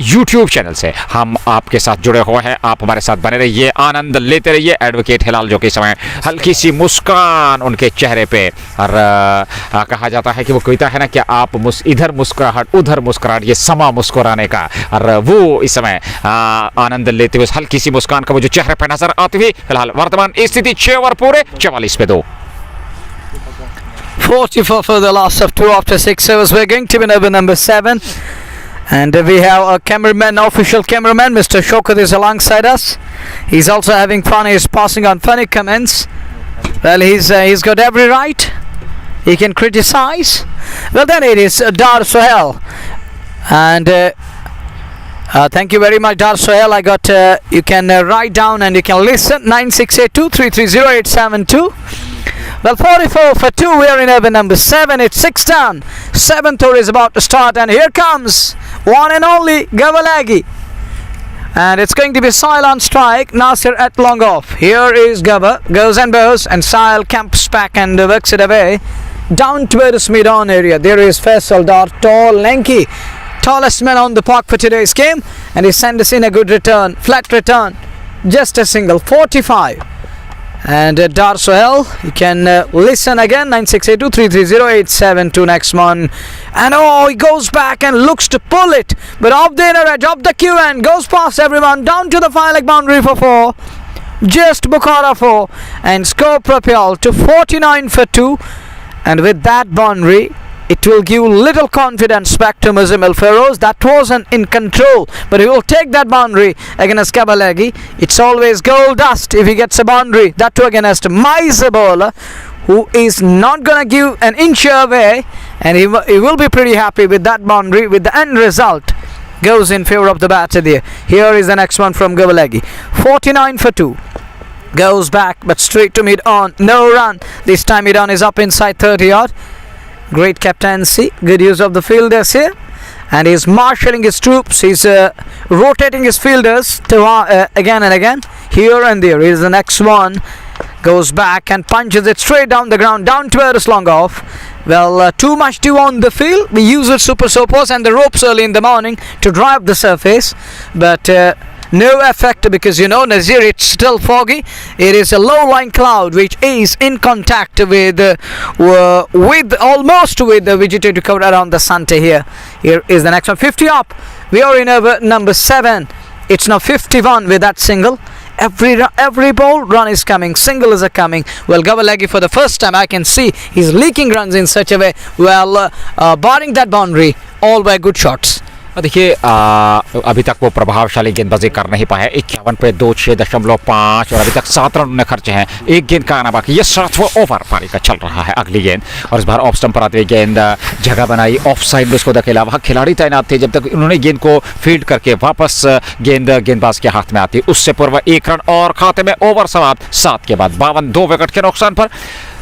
यूट्यूब चैनल से हम आपके साथ जुड़े हुए हैं। आप हमारे साथ बने रहिए, आनंद लेते रहिए। एडवोकेट हिलाल जो कि समय हल्की सी मुस्कान उनके चेहरे पे, और कहा जाता है कि वो कविता है ना कि आप इधर मुस्कुराहट उधर मुस्कुराहट, ये समा मुस्कुराने का। और वो इस समय आनंद लेते हुए हल्की सी मुस्कान का वो जो चेहरे पे नजर आती हुई। फिलहाल वर्तमान स्थिति 6 ओवर पूरे 44 पे 2। 44 for the last of 2 after 6 overs. We're going to be over number 7. And we have a cameraman, official cameraman, Mr. Shokat is alongside us. He's also having fun. He's passing on funny comments. Well, he's got every right. He can criticize. Well, then it is Dar Sohail. And thank you very much, Dar Sohail. I got you can write down and you can listen. 9682330872. Well, 44 for 2. We are in over number 7. It's 6 down. 7th over is about to start, and here comes one and only Gavalagi. And it's going to be Sahil on strike, Nasir at long off. Here is Gava, goes and bows, and Sahil camps back and works it away down towards mid-on area. There is Faisal Dar, tall, lanky, tallest man on the park for today's game, and he sends us in a good return, flat return, just a single, 45. And Dar Sohail, you can listen again, 9682330872 next one. And oh, he goes back and looks to pull it, but off the inner edge, up the queue and goes past everyone, down to the 5-leg boundary for 4. Just Bukhara 4, and score propelled to 49 for 2. And with that boundary, it will give little confidence back to Muzammil Feroz. That wasn't in control, but he will take that boundary against Kabalagi. It's always gold dust if he gets a boundary. That too against Miser bowler, who is not going to give an inch away, and he will be pretty happy with that boundary. With the end result goes in favor of the batter there. Here is the next one from Kabalagi. 49 for 2. Goes back, but straight to mid-on. No run. This time mid-on is up inside 30 yard. Great captaincy, good use of the fielders here, and he's marshalling his troops. He's rotating his fielders to again and again, here and there. Here's the next one, goes back and punches it straight down the ground, down towards long off. Well, too much dew on the field. We use the super soapers and the ropes early in the morning to dry up the surface, but no effect, because you know, Nazir, it's still foggy. It is a low-lying cloud which is in contact with almost with the vegetative cover around the center here. Here is the next one, 50 up. We are in over number 7. It's now 51 with that single. every ball run is coming, single is coming. Well, Gavalagi for the first time I can see he's leaking runs in such a way. Well, barring that boundary, all were good shots. देखिए अभी तक वो प्रभावशाली गेंदबाजी कर नहीं पाए। 51 पे 2 6.5 और अभी तक 7 रन उन्हें खर्चे हैं। एक गेंद का आना बाकी। ये 7वां ओवर पारी का चल रहा है। अगली गेंद और इस बार ऑफ स्टंप पर आते हुए गेंद जगह बनाई, ऑफ साइड में उसको धकेला। वहाँ खिलाड़ी तैनात थे जब तक उन्होंने गेंद को फील्ड करके वापस गेंदबाज के हाथ में आती। उससे पूर्व 1 रन और खाते में ओवर समाप्त। 7 के बाद 52 2 विकेट के नुकसान पर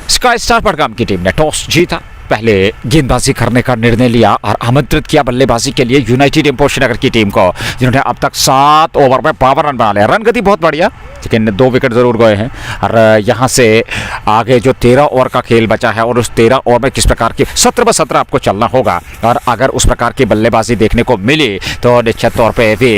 स्काई स्टार बडगाम की टीम ने टॉस जीता, पहले गेंदबाजी करने का निर्णय लिया और आमंत्रित किया बल्लेबाजी के लिए यूनाइटेड इंपोर्शनगर की टीम को, जिन्होंने अब तक 7 ओवर में 52 रन बना लिया। रन गति बहुत बढ़िया, लेकिन 2 विकेट जरूर गए हैं। और यहाँ से आगे जो 13 ओवर का खेल बचा है और उस 13 ओवर में किस प्रकार की 17/17 आपको चलना होगा। और अगर उस प्रकार की बल्लेबाजी देखने को मिली तो निश्चित तौर पर भी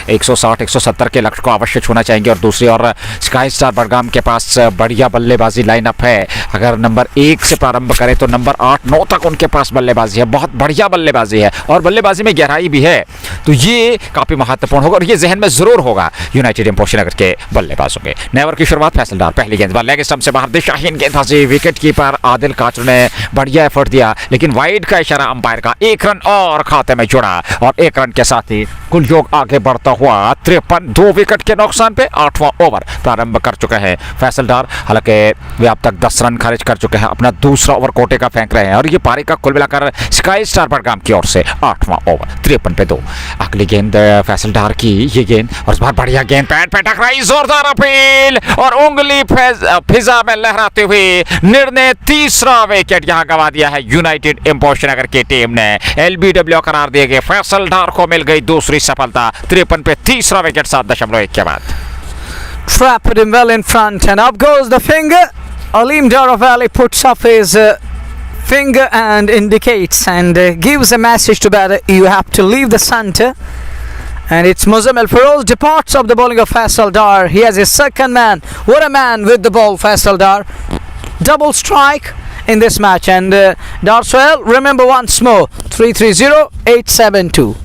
160-170 के लक्ष्य को अवश्य छूना चाहेंगे। और दूसरी ओर स्काई स्टार बडगाम के पास बढ़िया बल्लेबाजी लाइनअप है। अगर नंबर 1 से प्रारंभ करें तो नंबर 8-9 तक उनके पास बल्लेबाजी है, बहुत बढ़िया बल्लेबाजी है और बल्लेबाजी में गहराई भी है। तो ये काफी महत्वपूर्ण होगा और ये जहन में जरूर होगा यूनाइटेड इंपोर्शनगर के बल्लेबाजों के। नए ओवर की शुरुआत फैसलदार पहली गेंद लेग स्टंप से बाहर दिशाहीन गेंदबाजी, विकेट कीपर आदिल काचरू ने बढ़िया एफर्ट दिया, लेकिन वाइड का इशारा अंपायर का। 1 रन और खाते में जुड़ा और 1 रन के साथ ही कुल योग आगे बढ़ता हुआ 53 2 विकेट के नुकसान पे 8वां ओवर प्रारंभ कर चुके हैं फैसलदार। हालांकि वे अब तक 10 रन खारिज कर चुके हैं, अपना दूसरा ओवर कोटे का फेंक रहे हैं और ये पारी का कुल मिलाकर स्काई स्टार बडगाम की ओर से 8वां ओवर 53 पे 2। अगली गेंद फैसलदार की ये गेंद और इस बार बढ़िया गेंद पैड पे टकराई, जोरदार अपील और उंगली फिजा में लहराते हुए निर्णय। 3रा विकेट यहां गंवा दिया है यूनाइटेड इंपोर्शनगर की टीम ने। एलबीडब्ल्यू करार दिए गए, फैसलदार को मिल गई दूसरी सफलता। 53 पे 3रा विकेट 7.1 के बाद। Trapped him well in front and up goes the finger. Aleem Daravali puts up his finger and indicates and gives a message to batter, you have to leave the center. And it's Muzammil Feroz departs of the bowling of Faisal Dar. He has his second man. What a man with the ball, Faisal Dar. Double strike in this match. And Dar Sohail, remember once more, 330-872.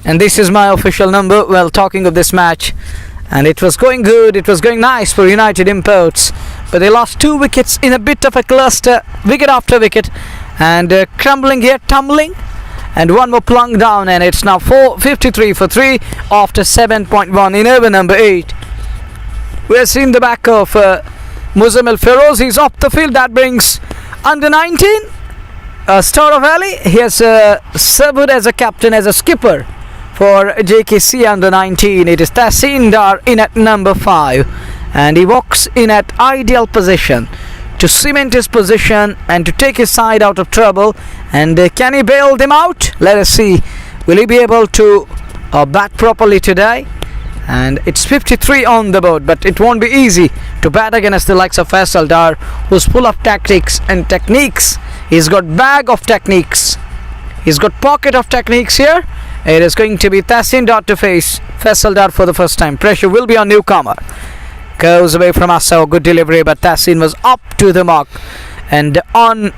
And this is my official number. Well, talking of this match, and it was going good, it was going nice for United Imports, but they lost 2 wickets in a bit of a cluster, wicket after wicket, and crumbling here, tumbling, and one more plunged down, and it's now 53 for 3 after 7.1 in over number 8. We're seeing the back of Muzammil Feroz. He's off the field. That brings under 19 Star Valley. He has served as a captain, as a skipper for JKC under 19. It is Tahsin Dar in at number 5, and he walks in at ideal position to cement his position and to take his side out of trouble. And can he bail them out? Let us see. Will he be able to bat properly today? And it's 53 on the board, but it won't be easy to bat against the likes of Faisal Dar, who's full of tactics and techniques. He's got bag of techniques, he's got pocket of techniques here. It is going to be Tahsin Dar to face Faisal Dar for the first time. Pressure will be on newcomer. Goes away from Asa, good delivery, but Tahsin was up to the mark and on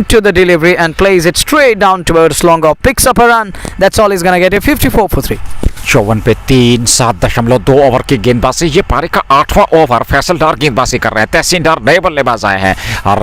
to the delivery and plays it straight down towards long off. Picks up a run. That's all he's gonna get. A 54 for 3. 54 पे 3 7.2 over की गेंदबाजी। ये पारी का 8वां over Faisal डार गेंदबाजी कर रहे हैं। तहसीन डार नए बल्लेबाज आए हैं और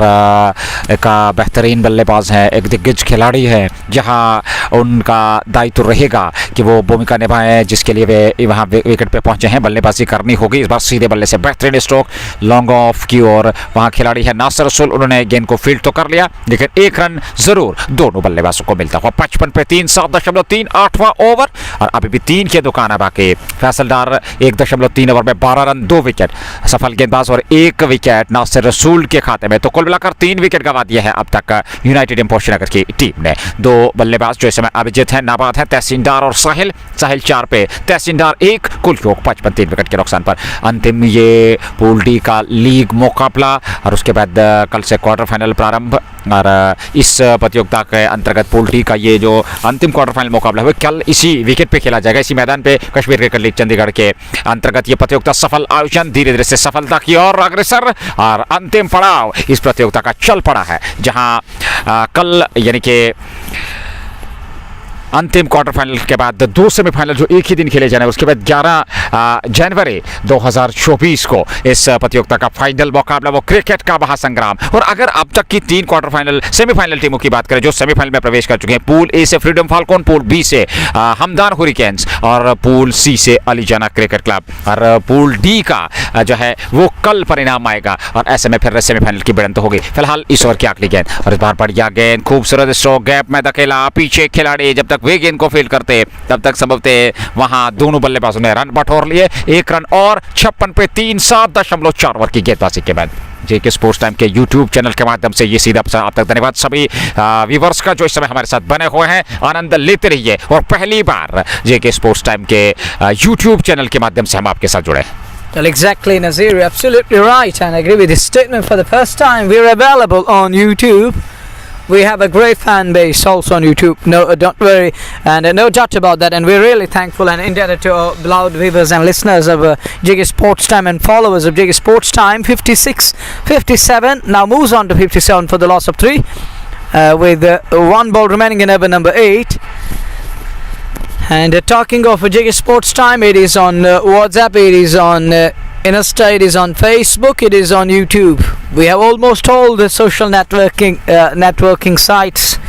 एक बेहतरीन बल्लेबाज है, एक दिग्गज खिलाड़ी है, जहां उनका दायित्व रहेगा कि वो भूमिका निभाएं जिसके लिए वे वहां विकेट पे पहुंचे हैं। बल्लेबाजी करनी होगी इस बार सीधे बल्ले से। बेहतरीन स्ट्रोक लॉन्ग ऑफ की ओर। वहां खिलाड़ी है नासिर रसूल, उन्होंने गेंद को फील्ड तो कर लिया लेकिन एक रन जरूर दोनों बल्लेबाजों को मिलता हुआ। 55 पे 3 7.3 8वां ओवर और अभी भी 3 की दुकान है बाकी। फैसल डार 1.3 ओवर में 12 रन 2 विकेट, सफल गेंदबाज और 1 विकेट नासिर रसूल के खाते में। तो कुल मिलाकर 3 विकेट गंवा दिए हैं अब तक यूनाइटेड इंपोर्शनगर की टीम ने। 2 बल्लेबाज जो इस समय अभिजीत हैं, नाबाद हैं, तहसीन डार और साहिल 4 पे, तहसीन डार 1, कुल योग 55 3 विकेट के नुकसान पर। अंतिम ये पूल डी का लीग मुकाबला और उसके बाद कल से क्वार्टर फाइनल प्रारंभ और इस प्रतियोगिता के अंतर्गत पूल डी का ये जो अंतिम क्वार्टर फाइनल मुकाबला है कल इसी विकेट पे खेला जाएगा, इसी मैदान पे कश्मीर क्रिकेट लीग चंडीगढ़ के अंतर्गत। ये प्रतियोगिता सफल आयोजन धीरे धीरे से सफलता की ओर अग्रसर और अंतिम पड़ाव इस प्रतियोगिता का चल पड़ा है, जहां कल यानी कि अंतिम क्वार्टर फाइनल के बाद 2 सेमीफाइनल जो एक ही दिन खेले जाने, उसके बाद 11 जनवरी 2024 को इस प्रतियोगिता का फाइनल मुकाबला, वो क्रिकेट का महासंग्राम। और अगर अब तक की 3 क्वार्टर फाइनल सेमीफाइनल टीमों की बात करें जो सेमीफाइनल में प्रवेश कर चुके हैं, पूल ए से फ्रीडम फाल्कन, पूल बी से हमदान हुरिकेन्स और पूल सी से अलीजाना क्रिकेट क्लब, और पूल डी का जो है वो कल परिणाम आएगा और ऐसे में फिर सेमीफाइनल की भिड़ंत होगी। फिलहाल इस ओवर की अगली गेंद, और इस बार बढ़िया गेंद, खूबसूरत स्ट्रोक, गैप में धकेला, पीछे खिलाड़ी जब तक वे गेंद को फील्ड करते तब तक संभवतः वहां दोनों बल्लेबाजों ने रन बटोर लिए। 1 रन और 56 पे 3, 7.4 ओवर की गेंदबाजी के बाद जेके स्पोर्ट्स टाइम के यूट्यूब चैनल के माध्यम से ये सीधा आप तक धन्यवाद सभी व्यूवर्स का जो इस समय हमारे साथ बने हुए हैं। आनंद लेते रहिए और पहली बार जेके स्पोर्ट्स टाइम के यूट्यूब चैनल के माध्यम से हम आपके साथ जुड़े। Well, exactly, Nazir, you're absolutely right, and I agree with this statement. For the first time, we're available on YouTube. We have a great fan base also on YouTube. No, don't worry, and no doubt about that. And we're really thankful and indebted to our beloved viewers and listeners of JK Sports Time and followers of JK Sports Time. 56, 57. Now moves on to 57 for the loss of 3, with 1 ball remaining in over number 8. And talking of JK Sports Time, it is on WhatsApp, it is on Insta, it is on Facebook, it is on YouTube. We have almost all the social networking sites.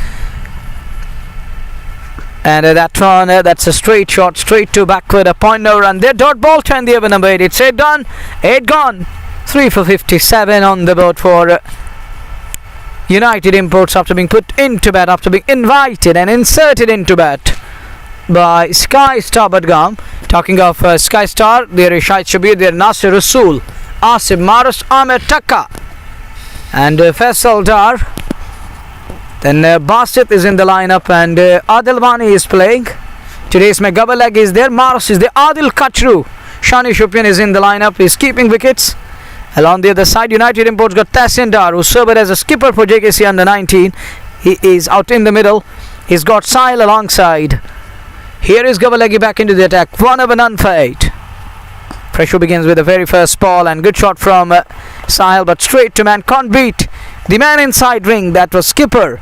And that run, that's a straight shot, straight to backward, a point no run. There, dot ball to end the over number 8. It's 8 done, 8 gone. 3 for 57 on the board for United Imports after being put into bat, after being invited and inserted into bat by Sky Star Budgam. Talking of Sky Star, there is Shahid Shabir, there Nasir Rasool, Asif Maras, Ahmed Takka and Faisal Dar. Then Basit is in the lineup and Adil Wani is playing. Today's Megabalag is there, Maras is there, Adil Kachru, Shani Shupian is in the lineup, he's keeping wickets. Along the other side, United Imports got Tassin Dar, who served as a skipper for JKC under 19. He is out in the middle. He's got Sahil alongside. Here is Gavalagi back into the attack. 1 over none for 8. Pressure begins with the very first ball and good shot from Sahil, but straight to man. Can't beat the man inside ring. That was skipper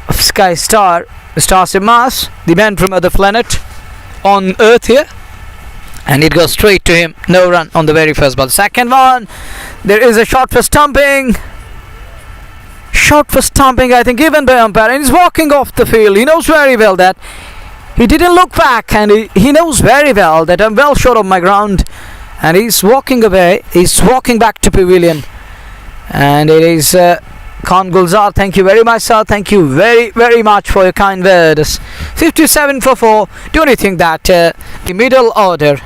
of Sky Star, Mr. Asim Mas, the man from other planet on earth here. And it goes straight to him. No run on the very first ball. Second one. There is a shot for stumping. Shot for stumping, I think, given by umpire. And he's walking off the field. He knows very well that he didn't look back, and he knows very well that I'm well short of my ground, and he's walking away. He's walking back to pavilion, and it is Khan Gulzar. Thank you very much, sir. Thank you very, very much for your kind words. 57 for 4. Don't you think that the middle order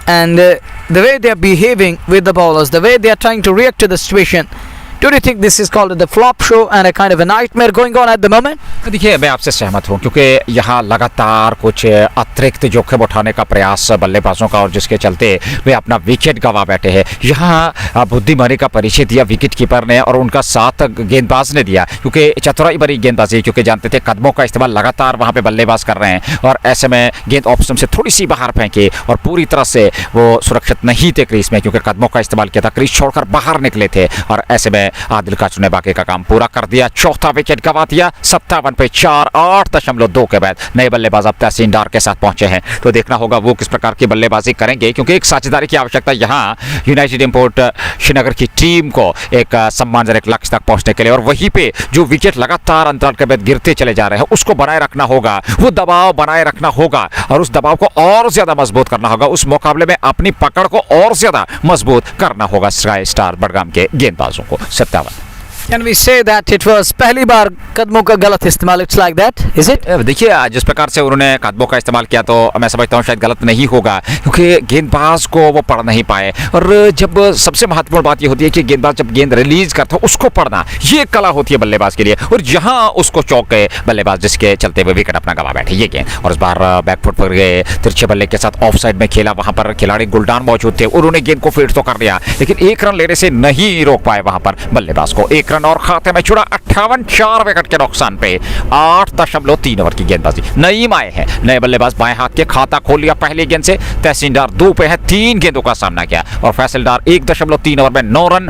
and the way they are behaving with the bowlers, the way they are trying to react to the situation, don't you think this is called the flop show and a kind of a nightmare going on at the moment? देखिए, मैं आपसे सहमत हूं क्योंकि यहाँ लगातार कुछ अतिरिक्त जोखिम उठाने का प्रयास बल्लेबाजों का, और जिसके चलते वे अपना विकेट गंवा बैठे हैं। यहाँ बुद्धिमानी का परिचय दिया विकेट कीपर ने और उनका साथ गेंदबाज ने दिया, क्योंकि चतुराई भरी गेंदबाजी, क्योंकि जानते थे कदमों का इस्तेमाल लगातार वहाँ पे बल्लेबाज कर रहे हैं और ऐसे में गेंद ऑफ स्टंप से थोड़ी सी बाहर फेंके और पूरी तरह से वो सुरक्षित नहीं थे क्रीज में, क्योंकि कदमों का इस्तेमाल किया था, क्रीज छोड़कर बाहर निकले थे और ऐसे में आदिल काचू ने बाकी का काम पूरा कर दिया। चौथा विकेट गंवा दिया 57 पे 4, 8.2 के बाद नए बल्लेबाज अब तहसीन डार के साथ पहुंचे हैं। तो देखना होगा वो किस प्रकार की बल्लेबाजी करेंगे, क्योंकि एक साझेदारी की आवश्यकता यहाँ यूनाइटेड इंपोर्ट श्रीनगर की टीम को एक सम्मानजनक लक्ष्य तक पहुंचने के लिए, और वहीं पे जो विकेट लगातार अंतराल के बाद गिरते चले जा रहे हैं उसको बनाए रखना होगा, वो दबाव बनाए रखना होगा और उस दबाव को और ज्यादा मजबूत करना होगा, उस मुकाबले में अपनी पकड़ को और ज्यादा मजबूत करना होगा स्काई स्टार बडगाम के गेंदबाजों को। 57। Can we say that it was पहली बार कदमों का गलत इस्तेमाल? It's like that, is it? देखिए, जिस प्रकार से उन्होंने कदमों का इस्तेमाल किया तो मैं समझता हूँ शायद गलत नहीं होगा, क्योंकि गेंदबाज को वो पढ़ नहीं पाए। और जब सबसे महत्वपूर्ण बात ये होती है कि गेंदबाज जब गेंद रिलीज करता है उसको पढ़ना, ये कला होती है बल्लेबाज के लिए, और यहाँ उसको चौक गए बल्लेबाज, जिसके चलते हुए विकेट अपना गंवा बैठे ये गेंद। और इस बार बैकफुट पर गए, तिरछे बल्ले के साथ ऑफ साइड में खेला, वहां पर खिलाड़ी गुलडान मौजूद थे, उन्होंने गेंद को फील्ड तो कर लिया लेकिन 1 रन लेने से नहीं रोक पाए वहां पर बल्लेबाज को। 1 रन और खाते में 58, 4 विकेट के नुकसान पे 8.3 ओवर की गेंदबाजी। नईम आए हैं नए बल्लेबाज, बाएं हाथ के, खाता खोल लिया पहली गेंद से। तहसीन डार 2 पे है, 3 गेंदों का सामना किया और फैसल डार 1.3 ओवर में 9 रन।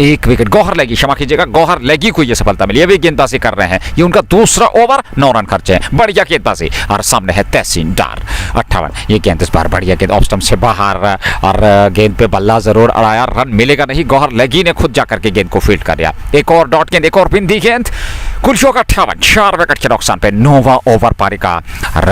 एक विकेट गौहर लगी, क्षमा कीजिएगा, गौहर लगी को ये सफलता मिली। अभी गेंदबाजी कर रहे हैं, ये उनका दूसरा ओवर, 9 रन खर्चे हैं, बढ़िया गेंदबाजी। और सामने है तहसीन डार 58, ये गेंद इस बार बढ़िया गेंद ऑफ स्टंप से बाहर, और गेंद पे बल्ला जरूर अड़ाया, रन मिलेगा नहीं। गौहर लगी ने खुद जाकर के गेंद को फील्ड कर दिया। एक और डॉट गेंद, एक और बिंदी गेंद, कुलशो का 58, 4 विकेट के नुकसान पे 9वां ओवर पारी का। और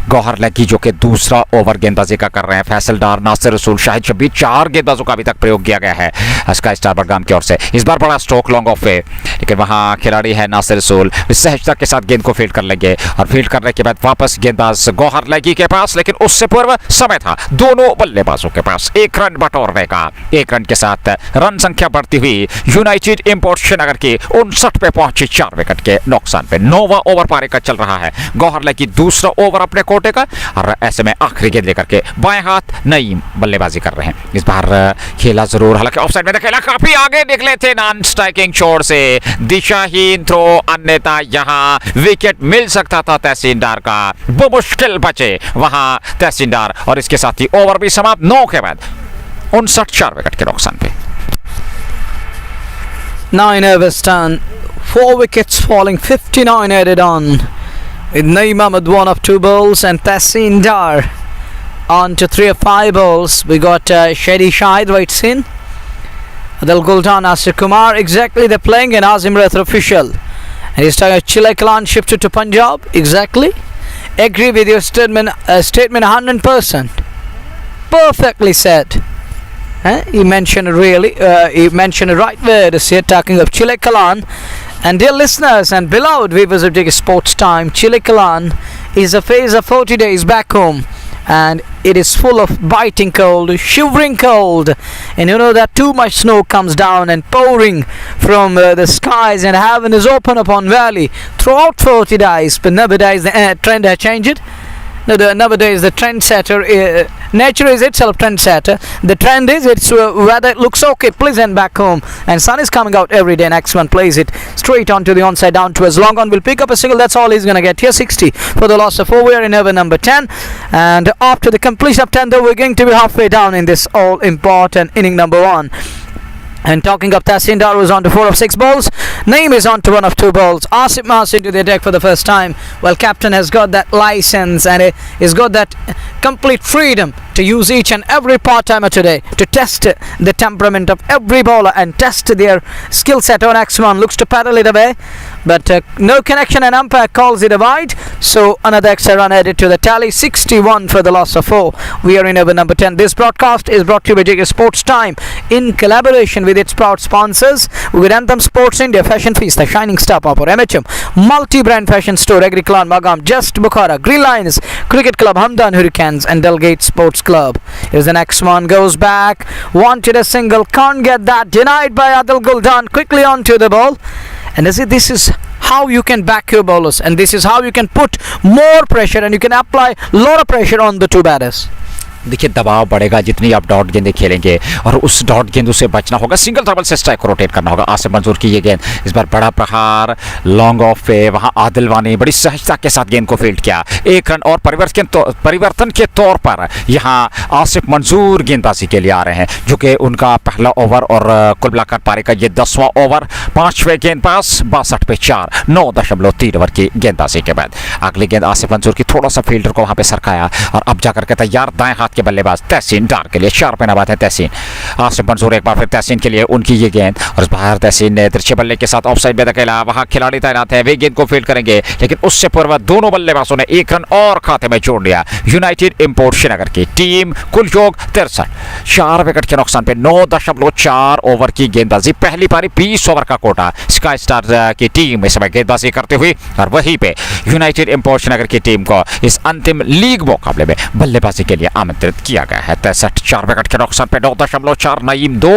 गौहर लगी जो कि दूसरा ओवर गेंदबाजी का कर रहे हैं। फैसल डार, नासिर रसूल, शाहिद शबीर, 4 गेंदबाजों का अभी तक प्रयोग किया गया है स्काई स्टार बडगाम की ओर से। इस बार बड़ा स्ट्रोक लॉन्ग ऑफ है, लेकिन वहां खिलाड़ी है नासिर रसूल, सहजता के साथ गेंद को फील्ड कर लेंगे। और फील्ड करने के बाद वापस गेंदबाज गौहर लगी के पास, लेकिन उससे पूर्व समय था दोनों बल्लेबाजों के पास 1 रन बटोरने का। 1 रन के साथ रन संख्या बढ़ती हुई यूनाइटेड इंपोर्ट श्रीनगर की 59 पे पहुंची 4 विकेट के नुकसान पे। 9वां ओवर पारी का चल रहा है। गौहर लगी दूसरा ओवर अपने कोटे का, और ऐसे में आखिरी गेंद लेकर के बाएं हाथ नईम बल्लेबाजी कर रहे हैं। इस बार खेला जरूर, हालांकि ऑफसाइड में खेला, काफी आगे निकले थे नॉन स्ट्राइकिंग छोड़ से, दिशाहीन थ्रो, अन्यथा यहां विकेट मिल सकता था तहसीन डार का, वो मुश्किल बचे वहां तहसीन डार। और इसके साथ ही ओवर भी समाप्त, 9 के बाद 59, 4 विकेट के नुकसान पे। 9 overs done, 4 wickets falling, 59 added on, with Naeem Ahmed 1 of 2 balls and Tahsin Dar on to 3 of 5 balls. We got Shadi Shahid waits in, Adil Guldan, Asir Kumar, exactly they're playing, and Azim Rath official. And he's talking Chile Kalan shifted to Punjab, exactly. Agree with your statement 100%. Perfectly said. He mentioned he mentioned a right word here, talking of Chile Kalan. And dear listeners and beloved viewers of Jiggy Sports Time, Chile Kalan is a phase of 40 days back home, and it is full of biting cold, shivering cold, and you know that too much snow comes down and pouring from the skies, and heaven is open upon valley throughout 40 days. But nowadays the trend has changed. Nowadays the trendsetter, nature is itself trendsetter. The trend is it's weather looks okay, pleasant back home, and sun is coming out every day. Next one plays it straight onto the onside down to us. Long on will pick up a single. That's all he's gonna get here. 60 for the loss of 4. We are in over number 10, and after the completion of 10, though, we're going to be halfway down in this all important inning number 1. And talking of Tahsin Dar, was on to 4 of 6 balls. Naeem is on to 1 of 2 balls. Asif Mas into the deck for the first time. Well, captain has got that license, and he's got that complete freedom to use each and every part-timer today to test the temperament of every bowler and test their skill set. On X1 looks to paddle it away, but no connection, and umpire calls it a wide. So another extra run added to the tally. 61 for the loss of 4. We are in over number 10. This broadcast is brought to you by JK Sports Time in collaboration with its proud sponsors, with Anthem Sports India, Fashion Feast, the Shining Star Pop, or MHM, multi-brand fashion store, Agriclan, Budgam, Just Bukhara, Green Lions, Cricket Club, Hamdan Hurricanes, and Delgate Sports Club. Here's the next one, goes back, wanted a single, can't get that, denied by Adil Guldan, quickly onto the ball. And this is how you can back your bowlers, and this is how you can put more pressure, and you can apply a lot of pressure on the 2 batters. देखिए दबाव बढ़ेगा जितनी आप dot गेंदें खेलेंगे, और उस dot गेंदों से बचना होगा, सिंगल ट्रबल से स्ट्राइक को रोटेट करना होगा। आसिफ मंजूर की ये गेंद, इस बार बड़ा प्रहार लॉन्ग ऑफ पे, वहां आदिल वानी बड़ी सहजता के साथ गेंद को फील्ड किया। 1 रन, और परिवर्तन के तौर पर यहां आसिफ मंजूर गेंदबाजी के लिए आ रहे हैं, जो कि उनका पहला ओवर और कुल मिलाकर पारी का ये 10वां ओवर। 5वें गेंदबाज 62 पे 4, 9.3 ओवर की गेंदबाजी के बाद अगली गेंद आसिफ मंजूर की, थोड़ा सा फील्डर को वहां पे सरकाया, और अब जाकर के तैयार दाएं हाथ के बल्लेबाज तहसीन डार के लिए 4 पे नबाद है तहसीन। आसिफ मंजूर एक बार फिर तहसीन के लिए, उनकी ये गेंद, और इस बार तहसीन ने तिरछे बल्ले के साथ ऑफसाइड में धकेला, वहां खिलाड़ी तैनात है, वे गेंद को फील्ड करेंगे, लेकिन उससे पूर्व दोनों बल्लेबाजों ने 1 रन और खाते में जोड़ लिया। यूनाइटेड इंपोर्ट श्रीनगर की टीम कुल योग 63, 4 विकेट के नुकसान पे 9.4 ओवर की गेंदबाजी। पहली पारी 20 ओवर का कोटा स्काई स्टार की टीम इस समय गेंदबाजी करते हुए, और वहीं पे यूनाइटेड इंपोर्ट श्रीनगर की टीम को इस अंतिम लीग मुकाबले में बल्लेबाजी के लिए आमंत्रित किया गया है। 63, 4 विकेट के नुकसान पे 9.4, नईम 2,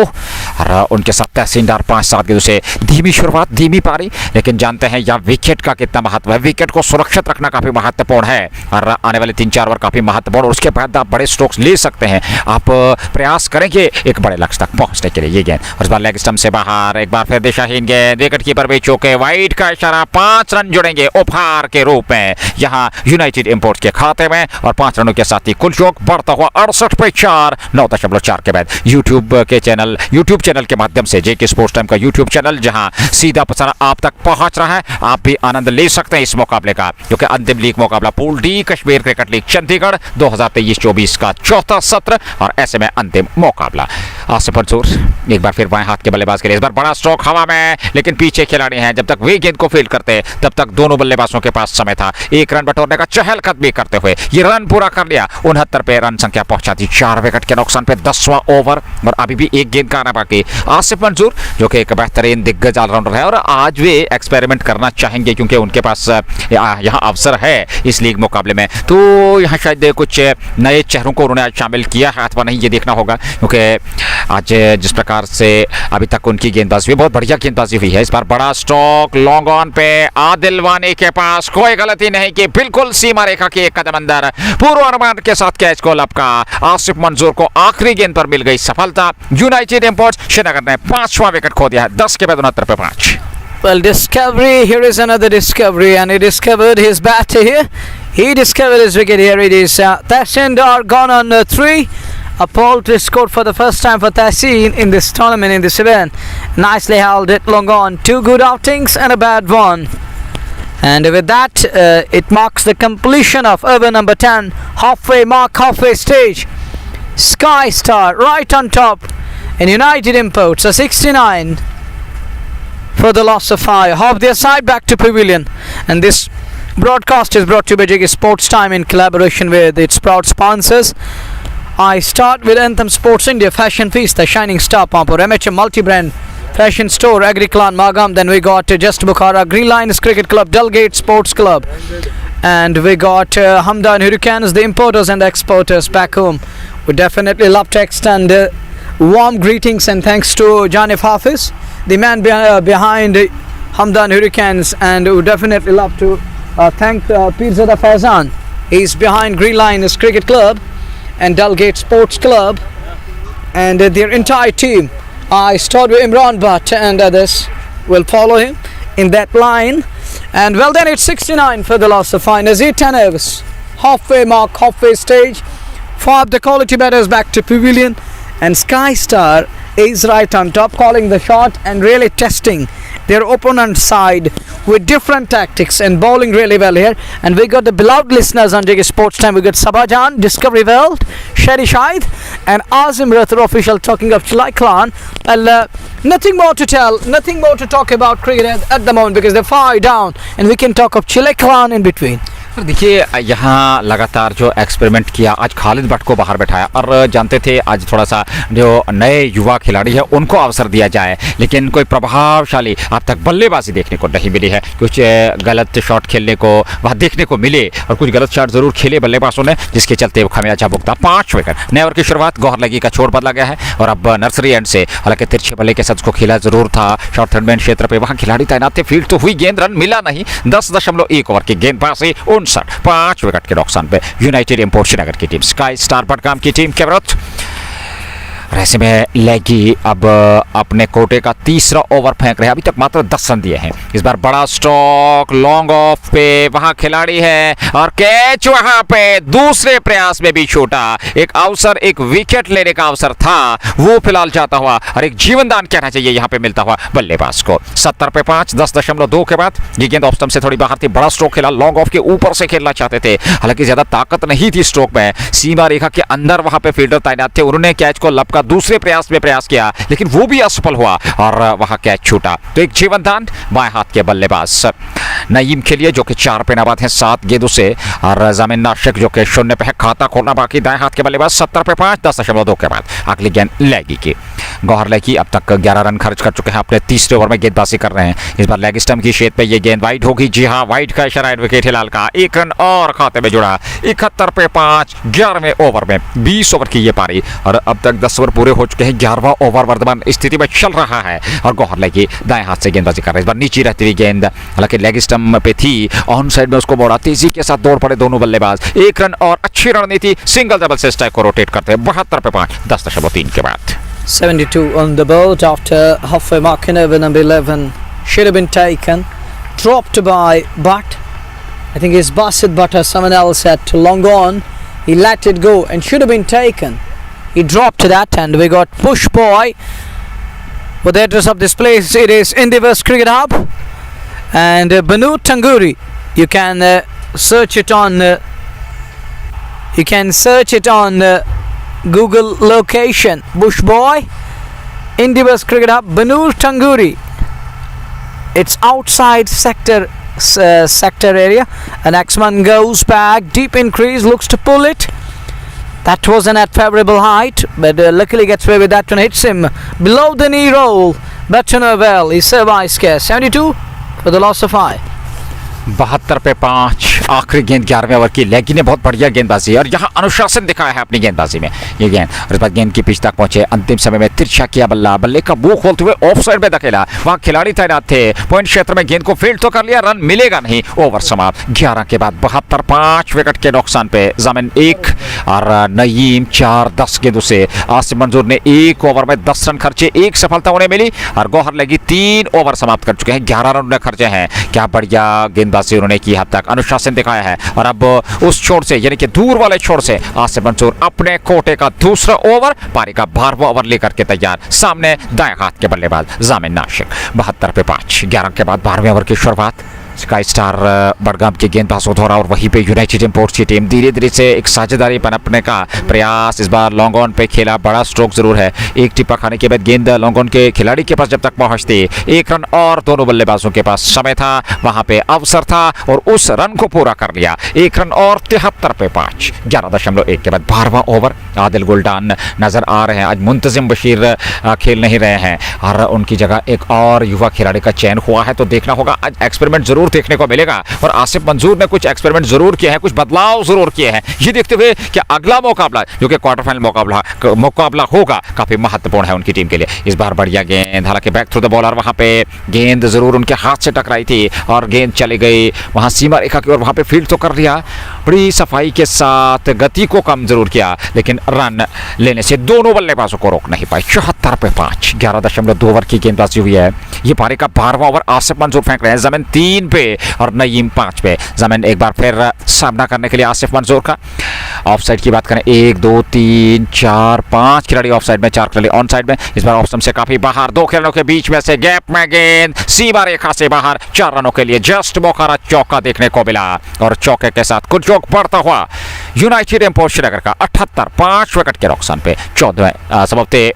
और उनके साथ तहसीन डार 5-7 गेंदों से धीमी शुरुआत, धीमी पारी, लेकिन जानते हैं यहाँ विकेट का कितना महत्व है। विकेट को सुरक्षित रखना काफी महत्वपूर्ण है, और आने वाले 3-4 ओवर काफी महत्वपूर्ण, और उसके बाद आप बड़े स्ट्रोक्स ले सकते हैं। आप प्रयास करेंगे एक बड़े लक्ष्य तक पहुंचने के लिए। ये गेंद, और इस बार लेग स्टंप से बाहर, एक बार फिर दिशाहीन गेंद, विकेट कीपर भी चौके, वाइड का इशारा, 5 रन जुड़ेंगे उपहार के रूप में यहाँ यूनाइटेड इंपोर्ट के खाते में, और 5 रनों के साथ ही कुल योग बढ़ता करता हुआ 68 पे 4, 9.4 के बाद यूट्यूब चैनल के माध्यम से जेके स्पोर्ट्स टाइम का यूट्यूब चैनल, जहां सीधा प्रसारण आप तक पहुंच रहा है। आप भी आनंद ले सकते हैं इस मुकाबले का, क्योंकि अंतिम लीग मुकाबला pool D Kashmir cricket league Chandigarh 2023-24 का चौथा सत्र और ऐसे में अंतिम मुकाबला। आसिफ मंसूर एक बार फिर बाएं हाथ के बल्लेबाज के लिए, इस बार बड़ा स्ट्रोक हवा में, लेकिन पीछे खिलाड़ी हैं। जब तक वे गेंद को फील्ड करते तब तक दोनों बल्लेबाजों के पास समय था एक रन बटोरने का चहलकदमी करते हुए। ये रन पूरा कर लिया, 69 पे रन संख्या पहुंचा दी 4 विकेट के नुकसान पे 10वां ओवर, और अभी भी एक गेंद का आना बाकी। आसिफ मंसूर जो कि एक बेहतरीन दिग्गज ऑलराउंडर है और आज वे एक्सपेरिमेंट करना चाहेंगे, क्योंकि उनके पास यहाँ अवसर है इस लीग मुकाबले में। तो यहाँ शायद कुछ नए चेहरों को उन्होंने आज शामिल किया है अथवा नहीं, ये देखना होगा, क्योंकि आज जिस प्रकार से अभी तक उनकी गेंदबाजी बहुत बढ़िया गेंदबाजी हुई है। इस बार बड़ा स्ट्रोक लॉन्ग ऑन पे, आदिल वानी के पास कोई गलती नहीं की, बिल्कुल सीमा रेखा के एक कदम अंदर पूर्वानुमान के साथ कैच को लपका। आसिफ मंसूर को आखिरी गेंद पर मिल गई सफलता। यूनाइटेड इंपोर्ट्स श्रीनगर ने 5वां विकेट खो दिया है 10 के बाद 69 पे 5। Well, discovery, here is another discovery, and he discovered his bat here. He discovered his wicket here. It is Tahsin Dar gone on 3. A poultry scored for the first time for Tahsin in this tournament, in this event. Nicely held it long on. 2 good outings and a bad one. And with that, it marks the completion of over number 10. Halfway stage. Sky Star right on top. And United Imports a 69. For the loss of 5. Half their side back to pavilion. And this broadcast is brought to you by JK Sports Time in collaboration with its proud sponsors. I start with Anthem Sports India, Fashion Feast, the Shining Star Pumper, MHM Multi-Brand Fashion Store, Agriclan Magam. Then we got Just Bukhara, Green Lions Cricket Club, Delgate Sports Club. And we got Hamdan Hurricanes, the importers and the exporters back home. We definitely love to extend warm greetings and thanks to Janif Hafiz, the man behind Hamdan Hurricanes, and we definitely love to thank Pirzada Faizan. He's behind Green Lions Cricket Club and Delgate Sports Club and their entire team. I start with Imran Bhatt and others will follow him in that line. And well then, it's 69 for the loss of 5. Nazir Tanevis, halfway mark, halfway stage. 5 the quality batters back to pavilion, and Sky Star is right on top, calling the shot and really testing their opponent's side with different tactics and bowling really well here. And we got the beloved listeners on JK Sports Time. We got Sabajan, Discovery World, Sherry Shahid and Azim Rathur official talking of Chilai Clan. Well, nothing more to tell, nothing more to talk about cricket at the moment, because they're far down, and we can talk of Chilai Clan in between. देखिए यहाँ लगातार जो experiment किया, आज खालिद भट्ट को बाहर बैठाया और जानते थे आज थोड़ा सा जो नए युवा खिलाड़ी है उनको अवसर दिया जाए, लेकिन कोई प्रभावशाली अब तक बल्लेबाजी देखने को नहीं मिली है। कुछ गलत शॉट खेलने को वहाँ देखने को मिले और कुछ गलत शॉट जरूर खेले बल्लेबाजों ने, जिसके चलते वो खमियाजा भुगता। 5 विकेट। नए ओवर की शुरुआत गौहर लगी का छोड़ बदला गया है और अब नर्सरी एंड से, हालांकि तिरछे बल्ले के साथ को खेला जरूर था, शॉर्ट थर्ड मैन क्षेत्र पे वहाँ खिलाड़ी तैनात थे, फील्ड तो हुई, गेंद रन मिला नहीं। 10.1 ओवर की गेंदबाजी 5 विकेट के नुकसान पे यूनाइटेड इंपोर्ट श्रीनगर की टीम, स्काई स्टार बडगाम की टीम के विरुद्ध ऐसे में लेगी अब अपने कोटे का तीसरा ओवर फेंक रहे हैं। अभी तक मात्र 10 रन दिए हैं। इस बार बड़ा स्ट्रोक लॉन्ग ऑफ पे, वहां खिलाड़ी है और कैच वहां पे दूसरे प्रयास में भी छूटा। एक अवसर, एक विकेट लेने का अवसर था, वो फिलहाल जाता हुआ और एक जीवनदान कहना चाहिए यहां पे मिलता हुआ बल्लेबाज को। 70 पे 5, 10.2 के बाद ये गेंद ऑफ स्टंप से थोड़ी बाहर थी। बड़ा स्ट्रोक खेला, लॉन्ग ऑफ के ऊपर से खेलना चाहते थे, हालांकि ज्यादा ताकत नहीं थी स्ट्रोक में। सीमा रेखा के अंदर वहां पे फील्डर तैनात थे, उन्होंने कैच को लपका दूसरे प्रयास में प्रयास किया, लेकिन वो भी असफल हुआ और वहां कैच छूटा। तो एक जीवनदान बाएं हाथ के बल्लेबाज नईम के लिए, जो कि 4 पे नाबाद हैं 7 गेंदों से, और जामिन नाशिक जो कि 0 पे है, खाता खोलना बाकी। दाएं हाथ के बल्लेबाज 70 पे 5, 10.2 के बाद अगली गेंद लेगी की। गौहर लेगी अब तक 11 रन खर्च कर चुके हैं, अपने तीसरे ओवर में गेंदबाजी कर रहे हैं। इस बार लेग स्टंप की शेद पे ये गेंद वाइड होगी। जी हां, वाइड का इशारा, विकेट हिलाल का। 1 रन और खाते में जुड़ा। 71 पे 5, 11वें ओवर में 20 ओवर की ये पारी और अब तक 10 ओवर पूरे हो चुके हैं। 11वां ओवर वर्तमान स्थिति में चल रहा है और गौहर लेगी दाएं हाथ से गेंदबाजी कर रहे हैं। इस बार नीचे रहती हुई गेंद, हालांकि लेग स्टंप पे थी, ऑन साइड में उसको मोड़ा, तेजी के साथ दौड़ पड़े दोनों बल्लेबाज। 1 रन और अच्छी रणनीति, सिंगल डबल से स्ट्राइक को रोटेट करते हैं। 72 पे 5, 10.3 के बाद 72 on the board after halfway mark in over number 11 should have been taken, dropped by Butt. I think it's Basit Butt or someone else had to long on. He let it go and should have been taken. He dropped that, and we got Push Boy. With the address of this place, it is Indiverse Cricket Hub. And Banu Tanguri. You can search it on. Google location. Bush Boy, Indiverse Cricket Hub, Banu Tanguri. It's outside sector area. And Axman goes back, deep increase, looks to pull it. That wasn't at favourable height, but luckily gets away with that one. Hits him below the knee roll, but to no avail. He survives. 72 for the loss of 5. 72 पे 5 आखिरी गेंद 11वें over की। लेगी ने बहुत बढ़िया गेंदबाजी और यहाँ अनुशासन दिखाया है अपनी गेंदबाजी में। ये गेंद और इस बार गेंद की पिच तक पहुंचे, अंतिम समय में तिरछा किया बल्ला, बल्ले का मुंह खोलते हुए ऑफ साइड में धकेला। वहां खिलाड़ी तैनात थे, पॉइंट क्षेत्र में गेंद को फील्ड तो कर लिया, रन मिलेगा नहीं। ओवर समाप्त 11 के बाद 72, 5 विकेट के नुकसान पे जामिन 1 और नईम 4। 10 गेंदों से आसिफ मंजूर ने 1 ओवर में 10 रन खर्चे, 1 सफलता उन्हें मिली और गौहर लगी 3 ओवर समाप्त कर चुके हैं, 11 रन उन्हें खर्चे हैं। क्या बढ़िया गेंदबाजी उन्होंने की, हद तक अनुशासन दिखाया है। और अब उस छोर से यानी कि दूर वाले छोर से आसिफ मंसूर अपने कोटे का दूसरा ओवर, पारी का 12वां ओवर लेकर के तैयार। सामने दाएं हाथ के बल्लेबाज जामिन नाशिक। 72 पे 5, 11 के बाद 12वें ओवर की शुरुआत। स्काई स्टार बडगाम के गेंदबाजों द्वारा और वहीं पे यूनाइटेड इंपोर्ट्स की टीम धीरे धीरे से एक साझेदारी पनपने का प्रयास। इस बार लॉन्ग ऑन पे खेला, बड़ा स्ट्रोक जरूर है। एक टिप्पा खाने के बाद गेंद लॉन्ग ऑन के खिलाड़ी के पास जब तक पहुंचती, 1 रन और दोनों बल्लेबाजों के पास समय था, वहां पे अवसर था और उस रन को पूरा कर लिया। 1 रन और 73 पे 5, 11.1 के बाद 12वां ओवर। आदिल गुलडान नजर आ रहे हैं, आज मुंतजिम बशीर खेल नहीं रहे हैं और उनकी जगह एक और युवा खिलाड़ी का चयन हुआ है, तो देखना होगा। आज एक्सपेरिमेंट जरूर देखने को मिलेगा और आसिफ मंजूर ने कुछ एक्सपेरिमेंट जरूर किए हैं, कुछ बदलाव जरूर किए हैं। ये देखते हुए कि अगला मुकाबला जो कि क्वार्टर फाइनल मुकाबला होगा, काफी महत्वपूर्ण है उनकी टीम के लिए। इस बार बढ़िया गेंद, हालांकि बैक थ्रू द बॉलर, वहां पे गेंद जरूर उनके हाथ से टकराई थी और गेंद चली गई वहां सीमा रेखा की ओर, वहां पे फील्ड तो कर लिया बड़ी सफाई के साथ, गति को कम जरूर किया, लेकिन रन लेने से दोनों बल्लेबाजों को रोक नहीं पाए। 74 पे 5, 11.2 ओवर की गेंदबाजी हुई है। ये पारी का 12वां ओवर आसिफ मंजूर फेंक रहे हैं, जमीन 3 पे और नईम 5 पे। जमीन एक बार फिर सामना करने के लिए आसिफ मंजूर का। ऑफ साइड की बात करें, 1 2 3 4 5 खिलाड़ी ऑफ साइड में, 4 खिलाड़ी ऑन साइड में। इस बार ऑफ स्टंप से काफी बाहर, 2 खिलाड़ियों के बीच में से गैप में गेंद सीमा रेखा से बाहर, 4 रनों के लिए जस्ट मोखारा चौका देखने को मिला और चौके के साथ कुछ जोक बढ़ता हुआ यूनाइटेड इंपोर्ट्स श्रीनगर का 78, 5 विकेट के नुकसान पे 14वें समाप्ति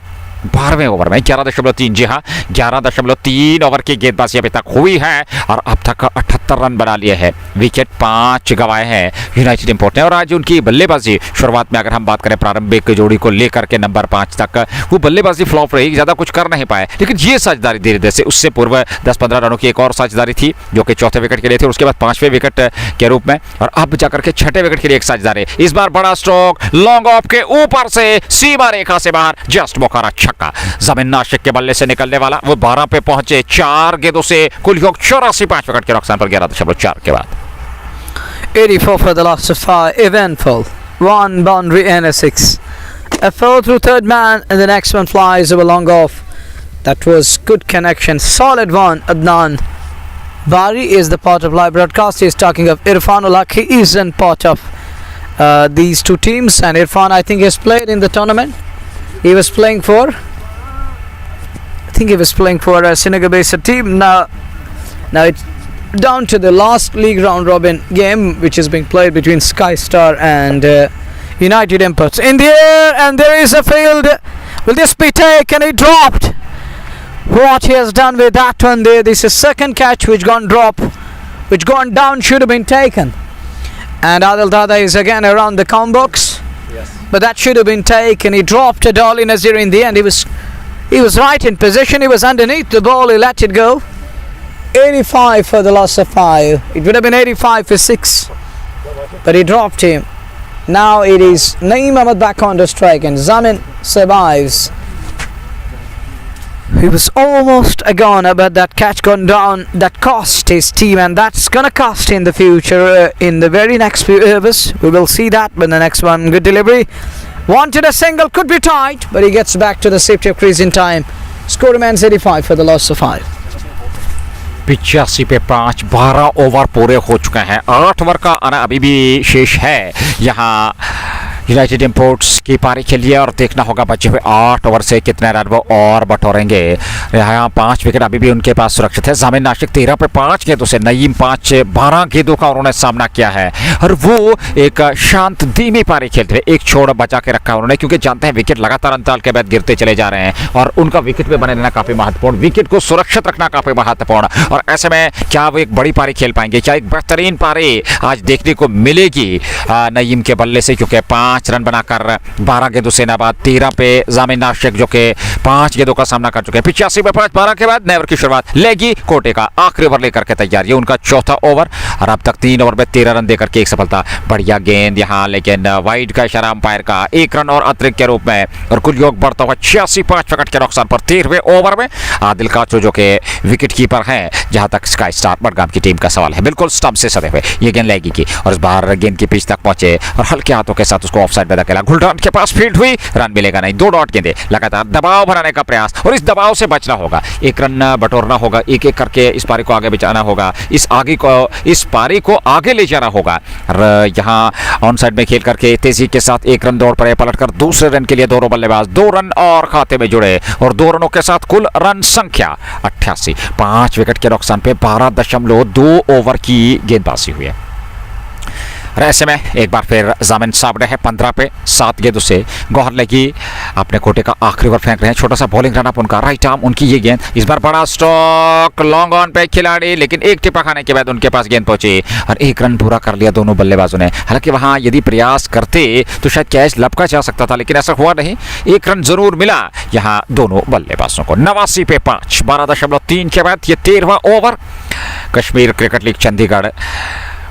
12वें ओवर में 11.3, जी हाँ 11.3 ओवर की गेंदबाजी अभी तक हुई है और अब तक 78 रन बना लिए हैं, विकेट 5 गंवाए हैं यूनाइटेड इंपोर्ट ने। और आज उनकी बल्लेबाजी शुरुआत में अगर हम बात करें प्रारंभिक जोड़ी को लेकर के नंबर 5 तक, वो बल्लेबाजी फ्लॉप रही, ज्यादा कुछ कर नहीं पाए, लेकिन ये साझेदारी धीरे धीरे से, उससे पूर्व 10-15 रनों की एक और साझेदारी थी जो कि चौथे विकेट के लिए थी, उसके बाद 5वें विकेट के रूप में, और अब जाकर के 6ठे विकेट के लिए एक साझेदारी। इस बार बड़ा स्ट्रोक लॉन्ग ऑफ के ऊपर से सीमा रेखा से बाहर, जस्ट मोखारा छक्का जमीन नाशिक के बल्ले से निकलने वाला, वो 12 पे पहुंचे, 4 गेंदों से कुल योग 84, 5 विकेट के नुकसान पर 11.4 के बाद 84 for the loss of 5. Eventful. 1 boundary and a 6. A 4 through third man and the next one flies over long off. That was good connection. Solid one. Adnan Bari is the part of live broadcast. He is talking of Irfan Ulaq. He is in part of these two teams, and Irfan, I think, has played in the tournament. He was playing for, I think he was playing for a Srinagar-based team. Now it's down to the last league round robin game, which is being played between Sky Star and United Imports. In the air, and there is a field. Will this be taken? He dropped. What he has done with that one there. This is second catch which gone down, should have been taken. And Adil Dada is again around the count box. Yes. But that should have been taken. He dropped it all in Nazir in the end. He was right in position. He was underneath the ball. He let it go. 85 for the loss of 5. It would have been 85 for 6. But he dropped him. Now it is Naeem Ahmed back on the strike, and Zamin survives. He was almost a goner, but that catch gone down, that cost his team, and that's gonna cost in the future, in the very next few overs. We will see that. But the next one, good delivery, wanted a single, could be tight, but he gets back to the safety of crease in time. Score remains 85 for the loss of 5. 85 पे 5, 12 over पूरे हो चुके हैं, 8 over का आना अभी भी शेष है। यहाँ यूनाइटेड इंपोर्ट्स की पारी खेली है और देखना होगा बचे हुए 8 ओवर से कितने रन वो और बटोरेंगे। यहाँ 5 विकेट अभी भी उनके पास सुरक्षित है। जामिन नाशिक 13 पे 5 गेंदों से, नईम 12 गेंदों का उन्होंने सामना किया है और वो एक शांत धीमी पारी खेलते हुए एक छोड़ बचा के रखा उन्होंने, क्योंकि जानते हैं विकेट लगातार अंतराल के बाद गिरते चले जा रहे हैं और उनका विकेट पे बने रहना काफी महत्वपूर्ण, विकेट को सुरक्षित रखना काफी महत्वपूर्ण। और ऐसे में क्या वो एक बड़ी पारी खेल पाएंगे, क्या एक बेहतरीन पारी आज देखने को मिलेगी नईम के बल्ले से, क्योंकि 5 रन बनाकर 12 गेंदों से नाबाद 13 पे जामिन नाशिक जो कि 5 गेंदों का सामना कर चुके हैं। 85 पे 5 12 के बाद नेवर की शुरुआत लेगी कोटे का आखिरी ओवर लेकर के तैयार, ये उनका चौथा ओवर और अब तक 3 ओवर में 13 रन देकर के एक सफलता। बढ़िया गेंद यहाँ, लेकिन वाइड का इशारा अंपायर का, 1 रन और अतिरिक्त के रूप में और कुल योग बढ़ता हुआ 86 5 विकेट के नुकसान पर 13वें ओवर में आदिल काचो जो कि विकेट कीपर हैं जहां तक स्काई स्टार बडगाम की टीम का सवाल है, बिल्कुल स्टंप से सटे हुए ये गेंद लेगी की और इस बार गेंद की पिच तक पहुंचे और हल्के हाथों के साथ उसको ऑफसाइड में धकेला। गुलडान के पास फील्ड हुई, रन मिलेगा नहीं। 2 डॉट गेंदे, लगातार दबाव बनाने का प्रयास और इस दबाव से बचना होगा, 1 रन बटोरना होगा, एक एक करके इस पारी को आगे बचाना होगा, इस पारी को आगे ले जाना होगा। और यहाँ ऑन साइड में खेल करके तेजी के साथ 1 रन दौड़ पड़े, पलटकर दूसरे रन के लिए दोनों बल्लेबाज 2 रन और खाते में जुड़े और 2 रनों के साथ कुल रन संख्या 88, 5 विकेट के नुकसान पे 12.2 ओवर की गेंदबाजी हुई है। ऐसे में एक बार फिर जामिन सामने है 15 पे 7 गेंदों से। गौहर लगी अपने कोटे का आखिरी ओवर फेंक रहे हैं, छोटा सा बॉलिंग रन अप उनका, राइट आर्म उनकी ये गेंद, इस बार बड़ा स्ट्रोक लॉन्ग ऑन पे खिलाड़ी, लेकिन एक टिप्पा खाने के बाद उनके पास गेंद पहुंची और 1 रन पूरा कर लिया दोनों बल्लेबाजों ने। हालांकि वहां यदि प्रयास करते तो शायद कैच लपका जा सकता था, लेकिन ऐसा हुआ नहीं, 1 रन जरूर मिला यहाँ दोनों बल्लेबाजों को। 89 पे 5 12.3 के बाद ये 13वां over. Kashmir cricket league Chandigarh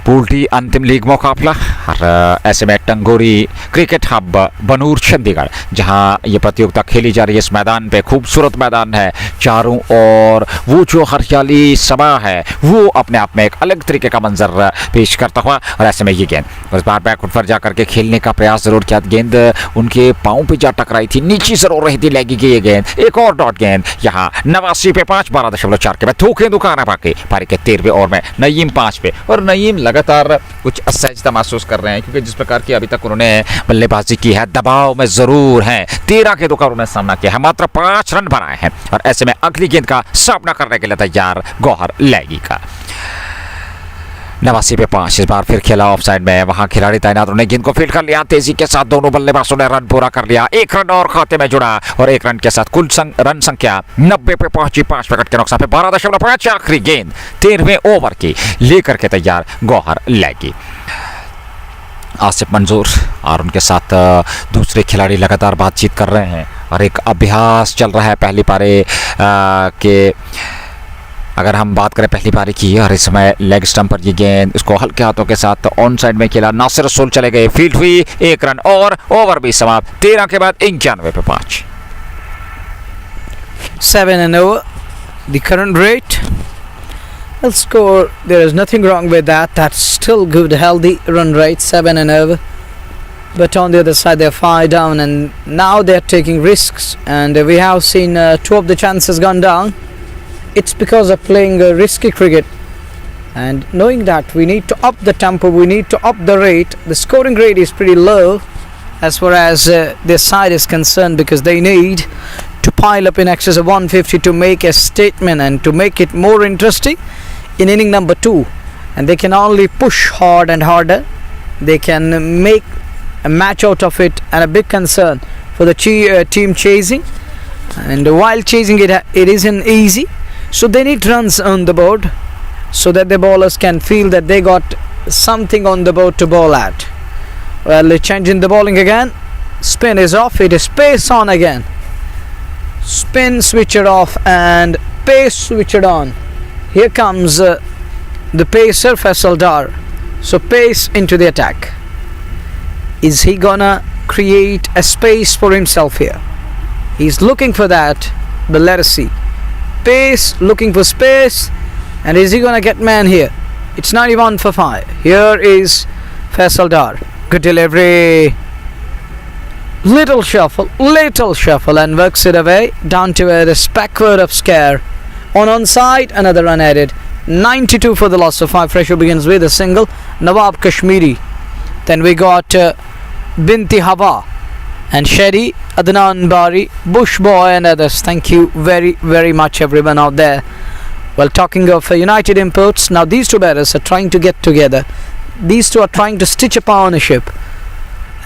pool T अंतिम लीग मुकाबला और ऐसे में टंगोरी क्रिकेट हब बनूर चंडीगढ़ जहां ये प्रतियोगिता खेली जा रही है। इस मैदान पे खूबसूरत मैदान है, चारों ओर वो जो हरियाली समा है वो अपने आप में एक अलग तरीके का मंजर पेश करता हुआ और ऐसे में ये गेंद उस बार बैकफुट पर जाकर के खेलने का प्रयास जरूर किया, गेंद उनके पाँव पे जा टकराई थी, नीचे जरूर रही थी, लेगी की ये गेंद, एक और डॉट गेंद यहाँ 89 पे 5 12.4 के बाद 2 गेंदों का आना बाकी पारी के 13वें ओवर में। नईम 5 पे और नईम लगातार कुछ असहजता महसूस कर रहे हैं, क्योंकि जिस प्रकार की अभी तक उन्होंने बल्लेबाजी की है दबाव में जरूर हैं। 13 गेंदों का उन्होंने सामना किया है, मात्र 5 रन बनाए हैं और ऐसे में अगली गेंद का सामना करने के लिए तैयार गौहर लैगी का। 89 पे 5 इस बार फिर खेला ऑफ साइड में, वहां खिलाड़ी तैनात, उन्होंने गेंद को फील्ड कर लिया, तेजी के साथ दोनों बल्लेबाजों ने रन पूरा कर लिया, 1 रन और खाते में जुड़ा और 1 रन के साथ कुल रन संख्या 90 पे पहुंची, 5 विकेट के नुकसान पे 12.5 आखिरी गेंद 13वें ओवर की लेकर के तैयार गौहर लैगी। आसिफ मंजूर और उनके साथ दूसरे खिलाड़ी लगातार बातचीत कर रहे हैं और एक अभ्यास चल रहा है पहली पारी के। अगर हम बात करें पहली पारी की और इस समय लेग स्टंप पर ये गेंद इसको हल्के हाथों के साथ ऑन साइड में खेला, नासिर रसूल चले गए, फील्ड हुई, 1 रन और ओवर भी समाप्त 13 के बाद 91 पे 5। 7 and over the current rate. Well, score, there is nothing wrong with that, that's still good healthy run rate, 7 and over. But on the other side they're 5 down and now they're taking risks and we have seen 2 of the chances gone down. It's because of playing risky cricket and knowing that we need to up the tempo, we need to up the rate. The scoring rate is pretty low as far as their side is concerned, because they need to pile up in excess of 150 to make a statement and to make it more interesting in inning number 2, and they can only push hard and harder. They can make a match out of it, and a big concern for the team chasing, and while chasing it isn't easy, so they need runs on the board so that the bowlers can feel that they got something on the board to bowl at. Well, changing the bowling again, spin is off, it is pace on again, spin switched off and pace switched on. Here comes the pacer Faisal Dar, so pace into the attack. Is he gonna create a space for himself here? He's looking for that, but let us see. Pace, looking for space, and is he gonna get man here? It's 91 for 5. Here is Faisal Dar. Good delivery. Little shuffle, and works it away down to a backward of scare. On side, another run added. 92 for the loss of 5. Fresher begins with a single. Nawab Kashmiri. Then we got Binti Hawa and Sherry, Adnan Bari, Bush Boy and others. Thank you very much everyone out there. Well, talking of United Imports, now these two batters are trying to get together. These two are trying to stitch a partnership,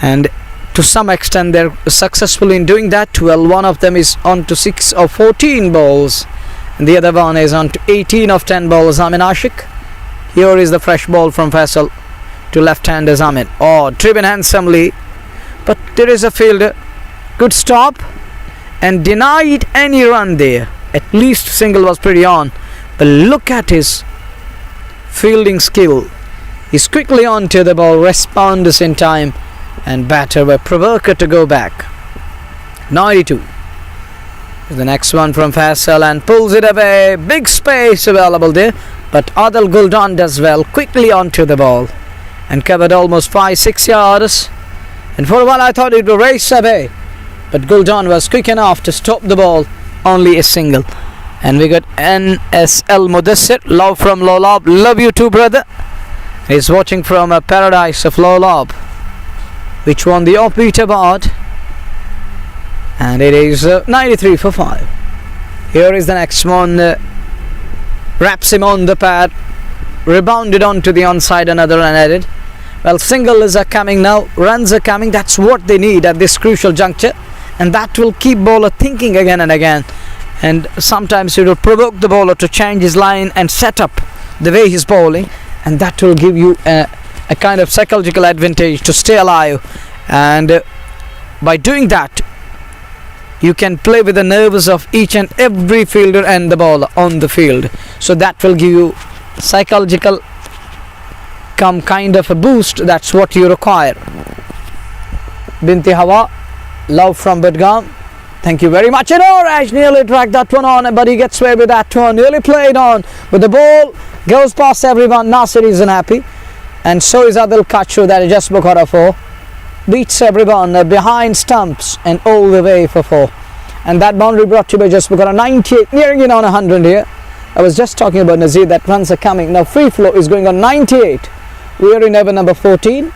and to some extent they're successful in doing that. Well, one of them is on to 6 of 14 balls and the other one is on to 18 of 10 balls. Zamin Ashik. Here is the fresh ball from Faisal to left-hander Zamin. Oh, driven handsomely, but there is a fielder. Good stop and denied any run there. At least single was pretty on, but look at his fielding skill. He's quickly on to the ball, responds in time, and batter were provoked to go back. 92. The next one from Faisal and pulls it away. Big space available there, but Adil Guldan does well, quickly onto the ball and covered almost 5-6 yards. And for a while I thought it would race away, but Guldan was quick enough to stop the ball. Only a single. And we got NSL Mudassir, love from Lolab. Love you too, brother. He's watching from a paradise of Lolab, which won the offbeat award. And it is 93 for 5. Here is the next one. Wraps him on the pad. Rebounded onto the onside, another run added. Well, singles are coming now. Runs are coming. That's what they need at this crucial juncture. And that will keep bowler thinking again and again. And sometimes it will provoke the bowler to change his line and set up the way he's bowling. And that will give you a kind of psychological advantage to stay alive. And by doing that, you can play with the nerves of each and every fielder and the bowler on the field. So that will give you psychological kind of a boost. That's what you require. Binti Hawa, love from Budgam. Thank you very much. And Rash nearly tracked that one on, but he gets away with that one. Nearly played on, but the ball goes past everyone. Nasir isn't happy, and so is Adil Kachu, that is just Bukhara 4. Beats everyone behind stumps and all the way for 4. And that boundary brought to you by just Bukhara. 98, nearing in on 100 here. I was just talking about Nazir, that runs are coming. Now free flow is going on 98. We are in over number 14.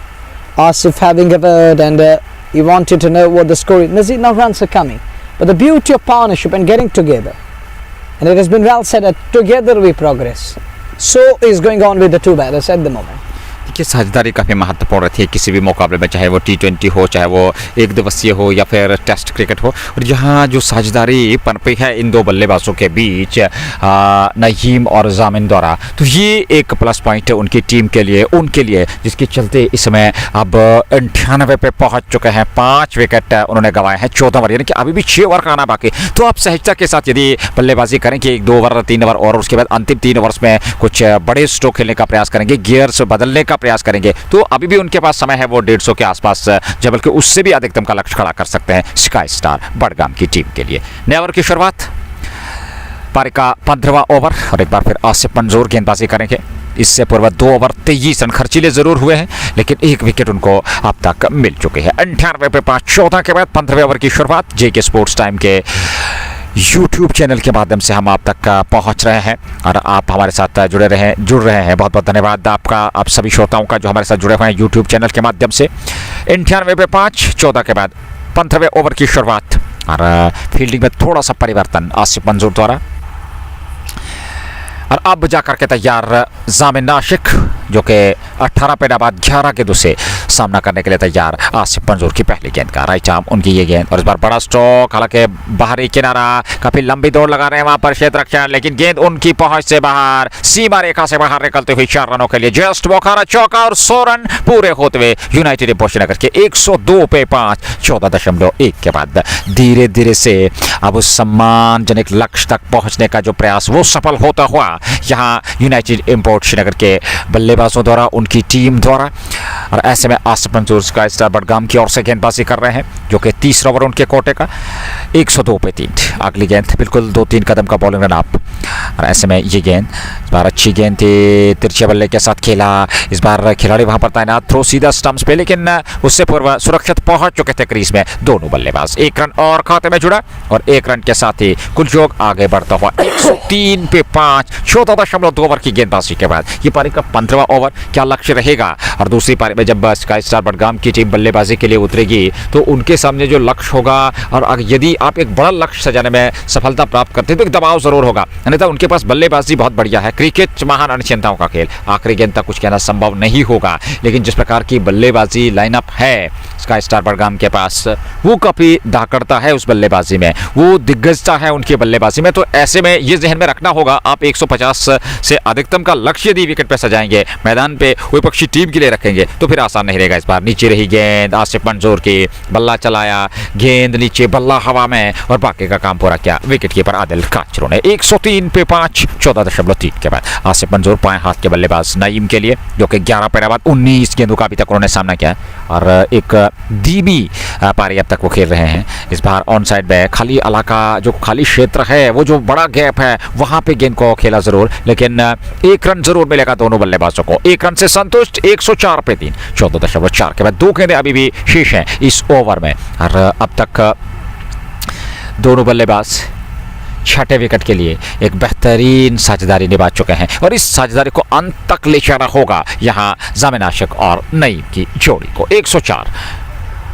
Asif having a word, and he wanted to know what the score is. Nazir, now runs are coming. But the beauty of partnership and getting together, and it has been well said that together we progress. So is going on with the two batters at the moment. देखिए साझेदारी काफ़ी महत्वपूर्ण रहती है किसी भी मुकाबले में, चाहे वो T20 हो, चाहे वो एक दिवसीय हो या फिर टेस्ट क्रिकेट हो। और यहाँ जो साझेदारी पनपी है इन दो बल्लेबाजों के बीच, नईम और जामिन द्वारा, तो ये एक प्लस पॉइंट है उनकी टीम के लिए, उनके लिए, जिसके चलते इस समय अब 98 पे पहुँच चुके हैं। 5 विकेट उन्होंने गंवाए हैं 14 ओवर, यानी कि अभी भी 6 ओवर का आना बाकी। तो आप सहजता के साथ यदि बल्लेबाजी करेंगे 1-2 ओवर 3 ओवर और उसके बाद अंतिम 3 ओवर्स में कुछ बड़े स्ट्रोक खेलने का प्रयास करेंगे, गियर्स बदलने का प्रयास करेंगे, तो अभी भी उनके पास समय है। वो 150 के आसपास, जब बल्कि उससे भी अधिकतम का लक्ष्य खड़ा कर सकते हैं स्काई स्टार बडगाम की टीम के लिए। नए ओवर की शुरुआत, पारी का 15वां ओवर, और एक बार फिर आसिफ मंजूर गेंदबाजी करेंगे। इससे पूर्व 2 ओवर 23 रन खर्चीले जरूर हुए हैं, लेकिन 1 विकेट उनको अब तक मिल चुके हैं। 98 पे 5, 14 के बाद 15वें ओवर की शुरुआत। जेके स्पोर्ट्स टाइम के YouTube चैनल के माध्यम से हम आप तक पहुंच रहे हैं और आप हमारे साथ जुड़ रहे हैं। बहुत बहुत धन्यवाद आपका, आप सभी श्रोताओं का जो हमारे साथ जुड़े हुए हैं YouTube चैनल के माध्यम से। 98 पे 5, 14 के बाद 15वें ओवर की शुरुआत, और फील्डिंग में थोड़ा सा परिवर्तन आसिफ मंजूर द्वारा। और अब जाकर के तैयार जामिन आशिक, जो कि 18 पे बाद 11 गेंदों से सामना करने के लिए तैयार। आसिफ मंजूर की पहली गेंद का राइट आर्म उनकी ये गेंद, और इस बार बड़ा स्ट्रोक, हालांकि बाहरी किनारा, काफी लंबी दौड़ लगा रहे हैं वहां पर क्षेत्र रक्षण, लेकिन गेंद उनकी पहुंच से बाहर, सीमा रेखा से बाहर निकलते हुए 4 रनों के लिए जस्ट बोखारा चौका, और 100 रन पूरे होते हुए यूनाइटेड इंपोर्ट के 102 पे 5, 14.1 के बाद धीरे धीरे से अब उस सम्मानजनक लक्ष्य तक पहुंचने का जो प्रयास वो सफल होता हुआ यहाँ यूनाइटेड इंपोर्ट श्रीनगर के बल्लेबाजों द्वारा, उनकी टीम द्वारा। और ऐसे में आसिफ मंजूर स्काई स्टार बडगाम की ओर से गेंदबाजी कर रहे हैं, जो कि 30 ओवर उनके कोटे का। 102 पे 3 अगली गेंद, बिल्कुल 2-3 कदम का बॉलिंग रन अप। और ऐसे में ये गेंद इस बार अच्छी गेंद थी, तिरछे बल्ले के साथ खेला। इस बार खिलाड़ी वहां पर तैनात, थ्रो सीधा स्टंप्स पे, लेकिन उससे पूर्व सुरक्षित पहुंच चुके थे क्रीज में दोनों बल्लेबाज। 1 रन और खाते में जुड़ा और 1 रन के साथ ही कुलजोग आगे बढ़ता हुआ 103 पे 5, 14.2 ओवर की गेंदबाजी के बाद ये पारी का 15वां ओवर। क्या लक्ष्य रहेगा? और दूसरी पारी में जब स्काई स्टार बडगाम की टीम बल्लेबाजी के लिए उतरेगी तो उनके सामने जो लक्ष्य होगा, और यदि आप एक बड़ा लक्ष्य सजाने में सफलता प्राप्त करते हैं तो एक दबाव जरूर होगा, अन्यथा उनके पास बल्लेबाजी बहुत बढ़िया है। क्रिकेट महान अनिश्चितताओं का खेल, आखिरी गेंद तक कुछ कहना संभव नहीं होगा, लेकिन जिस प्रकार की बल्लेबाजी लाइनअप है स्काई स्टार बडगाम के पास, वो काफी धाकड़ता है उस बल्लेबाजी में, वो दिग्गजता है उनकी बल्लेबाजी में। तो ऐसे में ये जहन में रखना होगा, आप 150 से अधिकतम का लक्ष्य यदि विकेट पे सजाएंगे, मैदान पे विपक्षी टीम के लिए रखेंगे तो फिर आसान नहीं रहेगा। इस बार नीचे रही गेंद, आसिफ मंजूर की, बल्ला चलाया, गेंद नीचे, बल्ला हवा में, और बाकी का काम पूरा किया विकेट कीपर आदिल काचरू ने। 103 पे 5, 14.3 के बाद आसिफ मंजूर बाएं हाथ के बल्लेबाज नईम के लिए, जो कि 11 पारी बाद 19 गेंदों का अभी तक उन्होंने सामना किया और एक धीमी पारी अब तक वो खेल रहे हैं। इस बार ऑन साइड में खाली इलाका, जो खाली क्षेत्र है, वो जो बड़ा गैप है, वहां पे गेंद को खेला जरूर, लेकिन 1 रन जरूर मिलेगा दोनों बल्लेबाजों को। 1 रन से संतुष्ट, 104 पे 3, 14.4 के बाद 2 गेंदें अभी भी शेष हैं इस ओवर में। और अब तक दोनों बल्लेबाज छठे विकेट के लिए एक बेहतरीन साझेदारी निभा चुके हैं और इस साझेदारी को अंत तक ले जाना होगा यहाँ जामिन आशिक और नईम की जोड़ी को। 104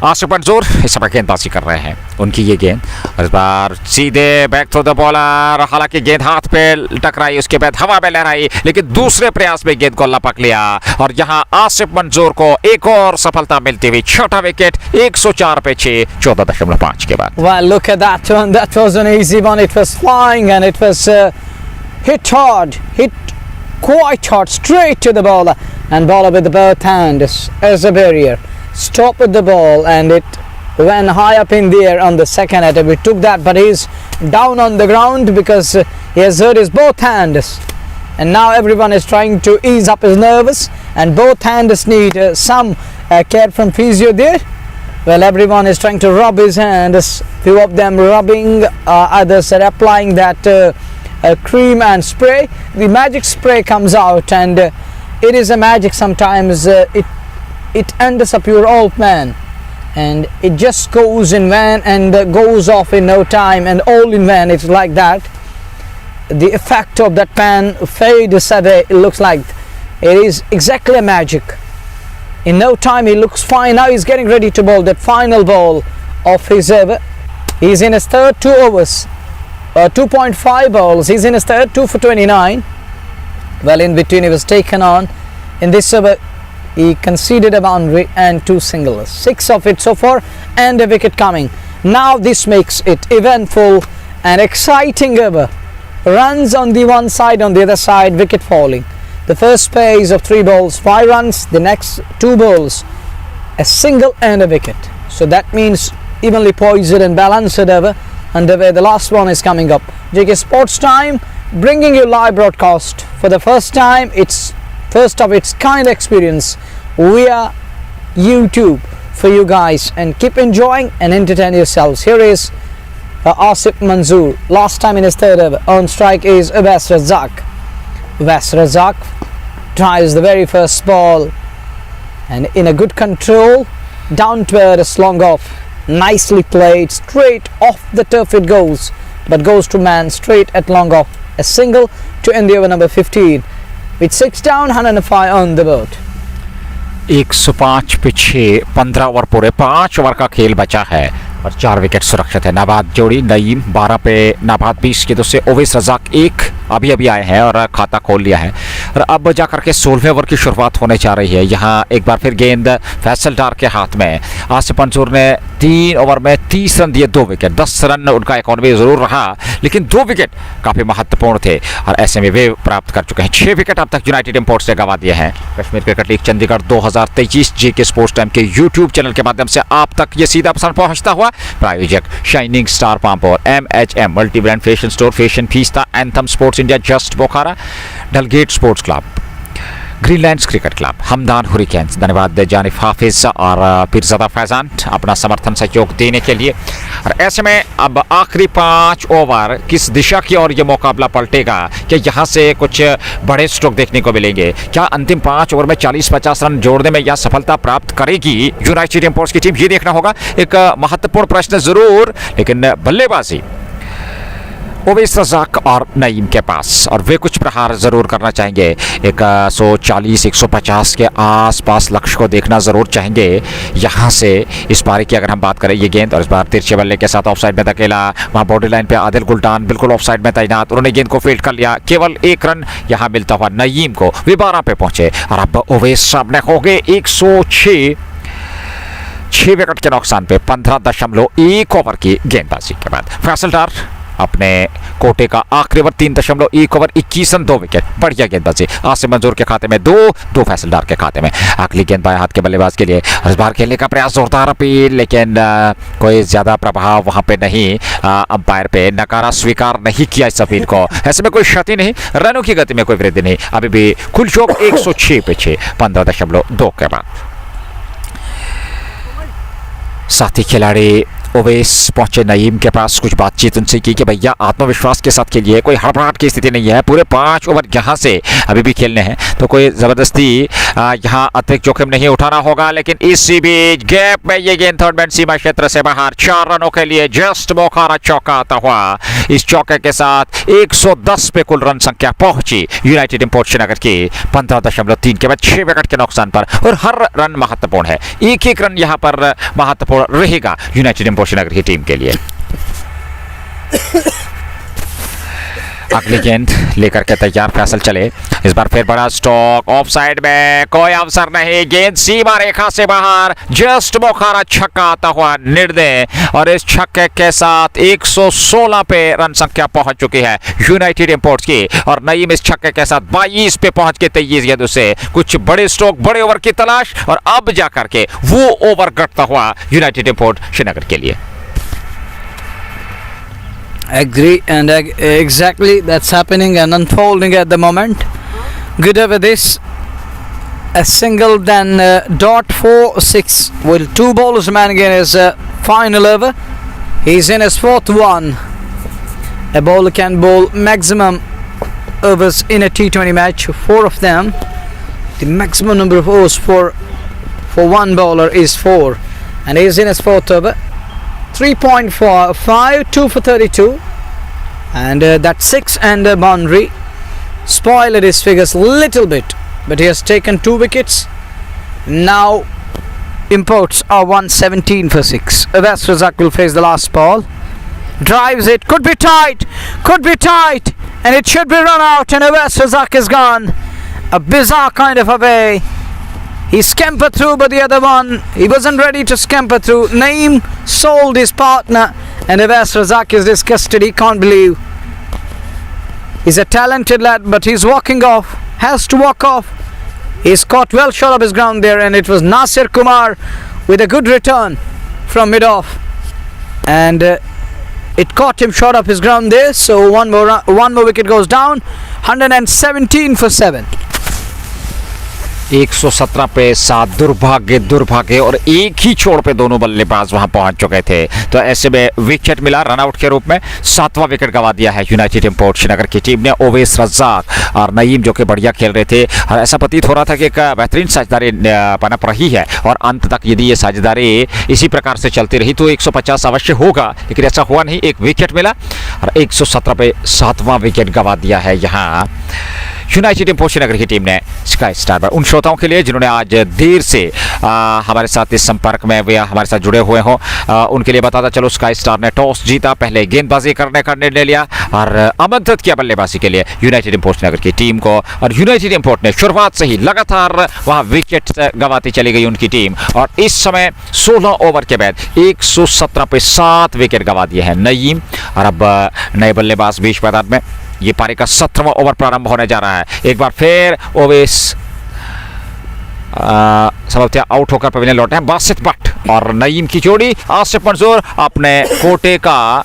आसिफ मंजूर इस समय गेंदबाजी कर रहे हैं, उनकी ये गेंद, और इस बार सीधे बैक थ्रू द बॉलर, हालांकि गेंद हाथ पे टकराई, उसके बाद हवा में लहराई, लेकिन दूसरे प्रयास में गेंद को लपक लिया और यहाँ आसिफ मंजूर को एक और सफलता मिलती हुई, छठा विकेट 104 पे 6, 14.5 के बाद। Well, look at that one. That was an easy one. It was flying and it was hit hard, hit quite hard, straight to the bowler, and bowler with the both hands as a barrier. Stopped with the ball and it went high up in the air on the second attempt. We took that, but he's down on the ground because he has hurt his both hands. And now everyone is trying to ease up his nerves, and both hands need some care from physio there. Well, everyone is trying to rub his hands, few of them rubbing, others are applying that cream and spray. The magic spray comes out and it is a magic sometimes. It enters up your old man and it just goes in van and goes off in no time, and all in van. It's like that. The effect of that pan fades away. It looks like it is exactly a magic. In no time he looks fine. Now he's getting ready to bowl that final ball of his over. He's in his third 2 overs, 2.5 balls. He's in his third 2 for 29. Well, in between he was taken on. In this over he conceded a boundary and 2 singles, 6 of it so far, and a wicket coming. Now this makes it eventful and exciting over. Runs on the one side, on the other side, wicket falling. The first phase of 3 balls, 5 runs. The next 2 balls, a single and a wicket. So that means evenly poised and balanced over. And the last one is coming up. JK Sports Time, bringing you live broadcast for the first time. It's first of its kind experience via YouTube for you guys, and keep enjoying and entertain yourselves. Here is Asif Manzoor, last time in his third over. On strike is Abbas Razak. Abbas Razak drives the very first ball and in a good control, down to earth, long off, nicely played, straight off the turf it goes, but goes to man straight at long off. A single to end the over number 15. With 6 down, 105 on the board. 105 पे 6, 15 over पूरे, 5 over का खेल बचा है और 4 wicket सुरक्षित है। नाबाद जोड़ी नईम 12 पे नाबाद 20 के 2 से ओवैस रजाक 1 अभी आए हैं और खाता खोल लिया है और अब जाकर के 16वें ओवर की शुरुआत होने जा रही है। यहाँ एक बार फिर गेंद फैसल डार के हाथ में। आसिफ मंजूर ने 3 ओवर में 30 रन दिए, 2 विकेट, 10 रन उनका इकॉनमी जरूर रहा, लेकिन 2 विकेट काफी महत्वपूर्ण थे और ऐसे में वे प्राप्त कर चुके हैं। 6 विकेट अब तक यूनाइटेड इंपोर्ट्स ने गंवा दिए हैं। कश्मीर क्रिकेट लीग चंडीगढ़ 2023 जेके स्पोर्ट्स टाइम के यूट्यूब चैनल के माध्यम से आप तक ये सीधा प्रसारण पहुंचता हुआ। प्रायोजक शाइनिंग स्टार पंप और MHM multi brand fashion store, fashion fiesta, anthem sports India, just Bokhara, Dalgate sports club, greenlands cricket club, Hamdan hurricanes, धन्यवाद जानिफ हाफिज और पीरज़ादा फैजान अपना समर्थन सहयोग देने के लिए। और ऐसे में अब आखिरी 5 ओवर किस दिशा की ओर ये मुकाबला पलटेगा, क्या यहाँ से कुछ बड़े स्ट्रोक देखने को मिलेंगे, क्या अंतिम 5 ओवर में 40-50 रन जोड़ने में यह सफलता प्राप्त करेगी यूनाइटेड इंपोर्ट्स की टीम, ये देखना होगा। एक महत्वपूर्ण प्रश्न जरूर, लेकिन बल्लेबाजी ओवैस रज़ाक और नईम के पास, और वे कुछ प्रहार ज़रूर करना चाहेंगे। 140-150 के आसपास लक्ष्य को देखना ज़रूर चाहेंगे यहाँ से। इस पारी की अगर हम बात करें, ये गेंद और इस बार तिरछे बल्ले के साथ ऑफसाइड में धकेला, वहाँ बॉर्डर लाइन पे आदिल गुल्टान बिल्कुल ऑफसाइड में तैनात, उन्होंने गेंद को फील्ड कर लिया। केवल 1 रन यहाँ मिलता हुआ नईम को, वे 12 पे पहुंचे। और अब ओवैस सामने हो गए 106 विकेट के नुकसान पे 15.1 ओवर की गेंदबाजी के बाद। फैसल डार अपने कोटे का आखिरी ओवर 3.1 ओवर 21 रन 2 विकेट, बढ़िया गेंदबाजी। आसिम मंजूर के खाते में 2 फैसलदार के खाते में। अगली गेंद बाएं हाथ के बल्लेबाज के लिए, इस बार खेलने का प्रयास जोरदार अपील, लेकिन कोई ज्यादा प्रभाव वहां पे नहीं, अंपायर पे नकारा स्वीकार नहीं किया इस अपील को। ऐसे में कोई क्षति नहीं, रनों की गति में कोई वृद्धि नहीं, अभी भी खुलचोक 106 पे 6 15.2 के बाद। साथी खिलाड़ी ओवैस पहुंचे नईम के पास, कुछ बातचीत उनसे की कि भैया आत्मविश्वास के साथ खेलिए, कोई हड़बड़ाहट की स्थिति नहीं है, पूरे 5 ओवर यहाँ से अभी भी खेलने हैं, तो कोई ज़बरदस्ती यहाँ अतिरिक्त जोखिम नहीं उठाना होगा। लेकिन इसी बीच गैप में ये गेंद थर्ड मैन सीमा क्षेत्र से बाहर, 4 रनों के लिए जस्ट मोखारा चौका आता हुआ। इस चौके के साथ 110 पे कुल रन संख्या पहुंची यूनाइटेड इंपोर्ट्स श्रीनगर की 15.3 के बाद 6 विकेट के नुकसान पर, और हर रन महत्वपूर्ण है, एक रन यहाँ पर महत्वपूर्ण रहेगा यूनाइटेड इंपोर्ट्स श्रीनगर की टीम के लिए। अगली गेंद लेकर के तैयार फैसल चले, इस बार फिर बड़ा स्टॉक, ऑफ साइड में कोई अवसर नहीं, गेंद सीमा रेखा से बाहर, जस्ट मोखारा छक्का आता हुआ निर्णय, और इस छक्के के साथ 116 पे रन संख्या पहुंच चुकी है यूनाइटेड इंपोर्ट्स की। और नईम इस छक्के के साथ 22 पे पहुंच के 23 गेंदों से कुछ बड़े स्ट्रोक, बड़े ओवर की तलाश, और अब जाकर के वो ओवर घटता हुआ यूनाइटेड इंपोर्ट श्रीनगर के लिए। Agree, and exactly that's happening and unfolding at the moment. Good over this, a single, then dot 4-6 with 2 bowlers remaining in his final over. He's in his 4th one. A bowler can bowl maximum overs in a T20 match, 4 of them. The maximum number of overs for one bowler is 4, and he's in his 4th over. 3.45, 2 for 32, and that 6 and a boundary spoiled his figures little bit, but he has taken 2 wickets. Now imports are 117 for 6. Owais Razak will face the last ball, drives it, could be tight, and it should be run out, and Owais Razak is gone. A bizarre kind of a way. He scampered through, but the other one, he wasn't ready to scamper through. Naeem sold his partner, and Owais Razak is disgusted. He can't believe. He's a talented lad, but he's walking off. Has to walk off. He's caught well short of his ground there, and it was Nasir Kumar with a good return from mid-off. And it caught him short of his ground there, so one more wicket goes down. 117 for 7. 117 पे 7, दुर्भाग्य, और एक ही छोड़ पे दोनों बल्लेबाज वहां पहुंच चुके थे। तो ऐसे में विकेट मिला रनआउट के रूप में, 7वां विकेट गंवा दिया है यूनाइटेड इंपोर्ट्स श्रीनगर की टीम ने। ओवैस रज़ाक और नईम जो कि बढ़िया खेल रहे थे, और ऐसा प्रतीत हो रहा था कि एक बेहतरीन साझेदारी पनप रही है, और अंत तक यदि ये साझेदारी इसी प्रकार से चलती रही तो 150 अवश्य होगा, लेकिन ऐसा हुआ नहीं। एक विकेट मिला और 117 पे 7वां विकेट गंवा दिया है यहाँ यूनाइटेड इंपोर्ट्स श्रीनगर की टीम ने स्काई स्टार पर। उन श्रोताओं के लिए जिन्होंने आज देर से हमारे साथ इस संपर्क में वे हमारे साथ जुड़े हुए हों, उनके लिए बताता चलो, स्काई स्टार ने टॉस जीता, पहले गेंदबाजी करने का निर्णय लिया और आमंत्रित किया बल्लेबाजी के लिए यूनाइटेड इंपोर्ट्स श्रीनगर की टीम को। और यूनाइटेड इंपोर्ट ने शुरुआत से ही लगातार वहाँ विकेट गंवाती चली गई उनकी टीम, और इस समय 16 ओवर के बाद 117 पे 7 विकेट गंवा दिए हैं नईम। और अब नए बल्लेबाज बीच मैदान में, ये पारी का 17वां ओवर प्रारंभ होने जा रहा है। एक बार फिर ओवैस संभवतः आउट होकर पवेलियन लौटे हैं बासित भट्ट, और नईम की जोड़ी आसिफ मंजूर अपने कोटे का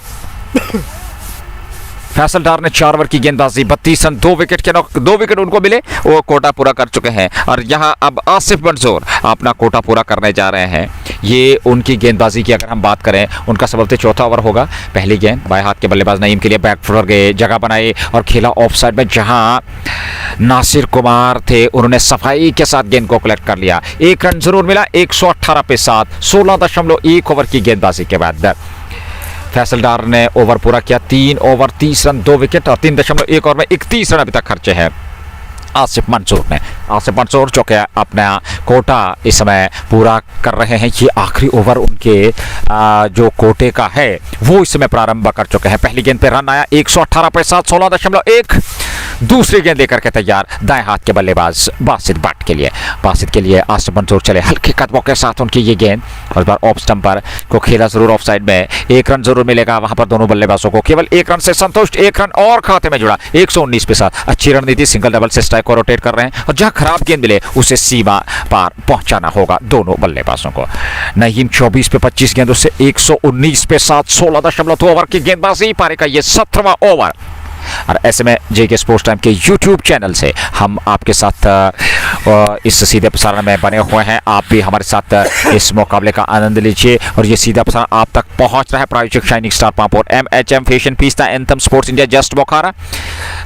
फैसल डार ने 4 ओवर की गेंदबाजी, 32 रन, 2 विकेट उनको मिले, वो कोटा पूरा कर चुके हैं। और यहाँ अब आसिफ मंजूर अपना कोटा पूरा करने जा रहे हैं। ये उनकी गेंदबाजी की अगर हम बात करें, उनका सबसे चौथा ओवर होगा। पहली गेंद बाएं हाथ के बल्लेबाज नईम के लिए बैकफुट गए, जगह बनाई और खेला ऑफ साइड में, जहां नासिर कुमार थे उन्होंने सफाई के साथ गेंद को कलेक्ट कर लिया। 1 रन जरूर मिला 118 पे 7, 16.1 ओवर की गेंदबाजी के बाद फैसल डार ने ओवर पूरा किया। 3 ओवर 30 रन, 2 विकेट और 3.1 ओवर में 31 रन अभी तक खर्चे हैं आसिफ मंसूर जो कि अपना कोटा इस समय पूरा कर रहे हैं। ये आखिरी ओवर उनके जो कोटे का है वो इस समय प्रारंभ कर चुके हैं। पहली गेंद पे रन आया 118 पे 7, 16.1। दूसरी गेंद लेकर के तैयार दाएं हाथ के बल्लेबाज बासित के लिए आसिफ मंसूर चले हल्के कदमों के साथ। उनकी ये गेंद और बार ऑफ स्टंपर को खेला जरूर ऑफ साइड में। 1 रन जरूर मिलेगा वहां पर दोनों बल्लेबाजों को। केवल 1 रन से संतुष्ट, 1 रन और खाते में जुड़ा। 119 पे 7, अच्छी रणनीति, सिंगल डबल से को रोटेट कर रहे हैं और जहां खराब गेंद मिले उसे सीमा पार पहुंचाना होगा दोनों बल्लेबाजों को। नईम 24 पे 25 गेंदों से 119 पे 7, 16.2 ओवर की गेंदबाजी। पारी का ये 17वां ओवर। और ऐसे में जेके स्पोर्ट्स टाइम के यूट्यूब चैनल से हम आपके साथ इस सीधे प्रसारण में बने हुए हैं। आप भी हमारे साथ इस मुकाबले का आनंद लीजिए और ये सीधा प्रसारण आप तक पहुंच रहा है। प्रायोजक shining star Pampore, MHM fashion fiesta, anthem sports India, just Bokhara,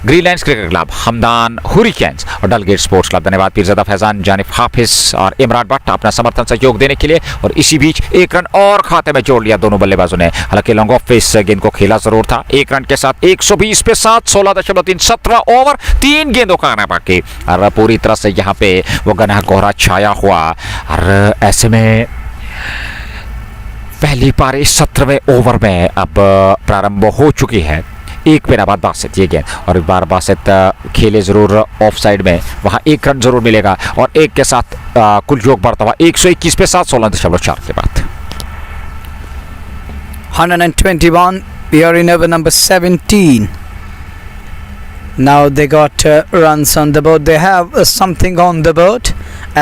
greenlands cricket club, Hamdan hurricanes और डलगेट स्पोर्ट्स क्लब। धन्यवाद पीरजादा फैजान, जानिब हाफिज और इमरान भट्ट अपना समर्थन सहयोग देने के लिए। और इसी बीच 1 रन और खाते में जोड़ लिया दोनों बल्लेबाजों ने। हालांकि लॉन्ग ऑफ पे इस गेंद को खेला जरूर था। 1 रन के साथ 120 पे 7, 16.3, 17वां ओवर। 3 गेंदों का आना बाकी और पूरी तरह से यहाँ पे वो घना कोहरा छाया हुआ। और ऐसे में पहली पारी 17वें ओवर में अब प्रारंभ हो चुकी है। 1 पे नाबाद बासित ये गेंद और एक बार बासित खेले जरूर ऑफ साइड में, वहां 1 रन जरूर मिलेगा और 1 के साथ कुल योग बढ़ता हुआ 121 पे 7, 16.4 के बाद 121. We are in over number 17. Now they got runs on the board. They have something on the board.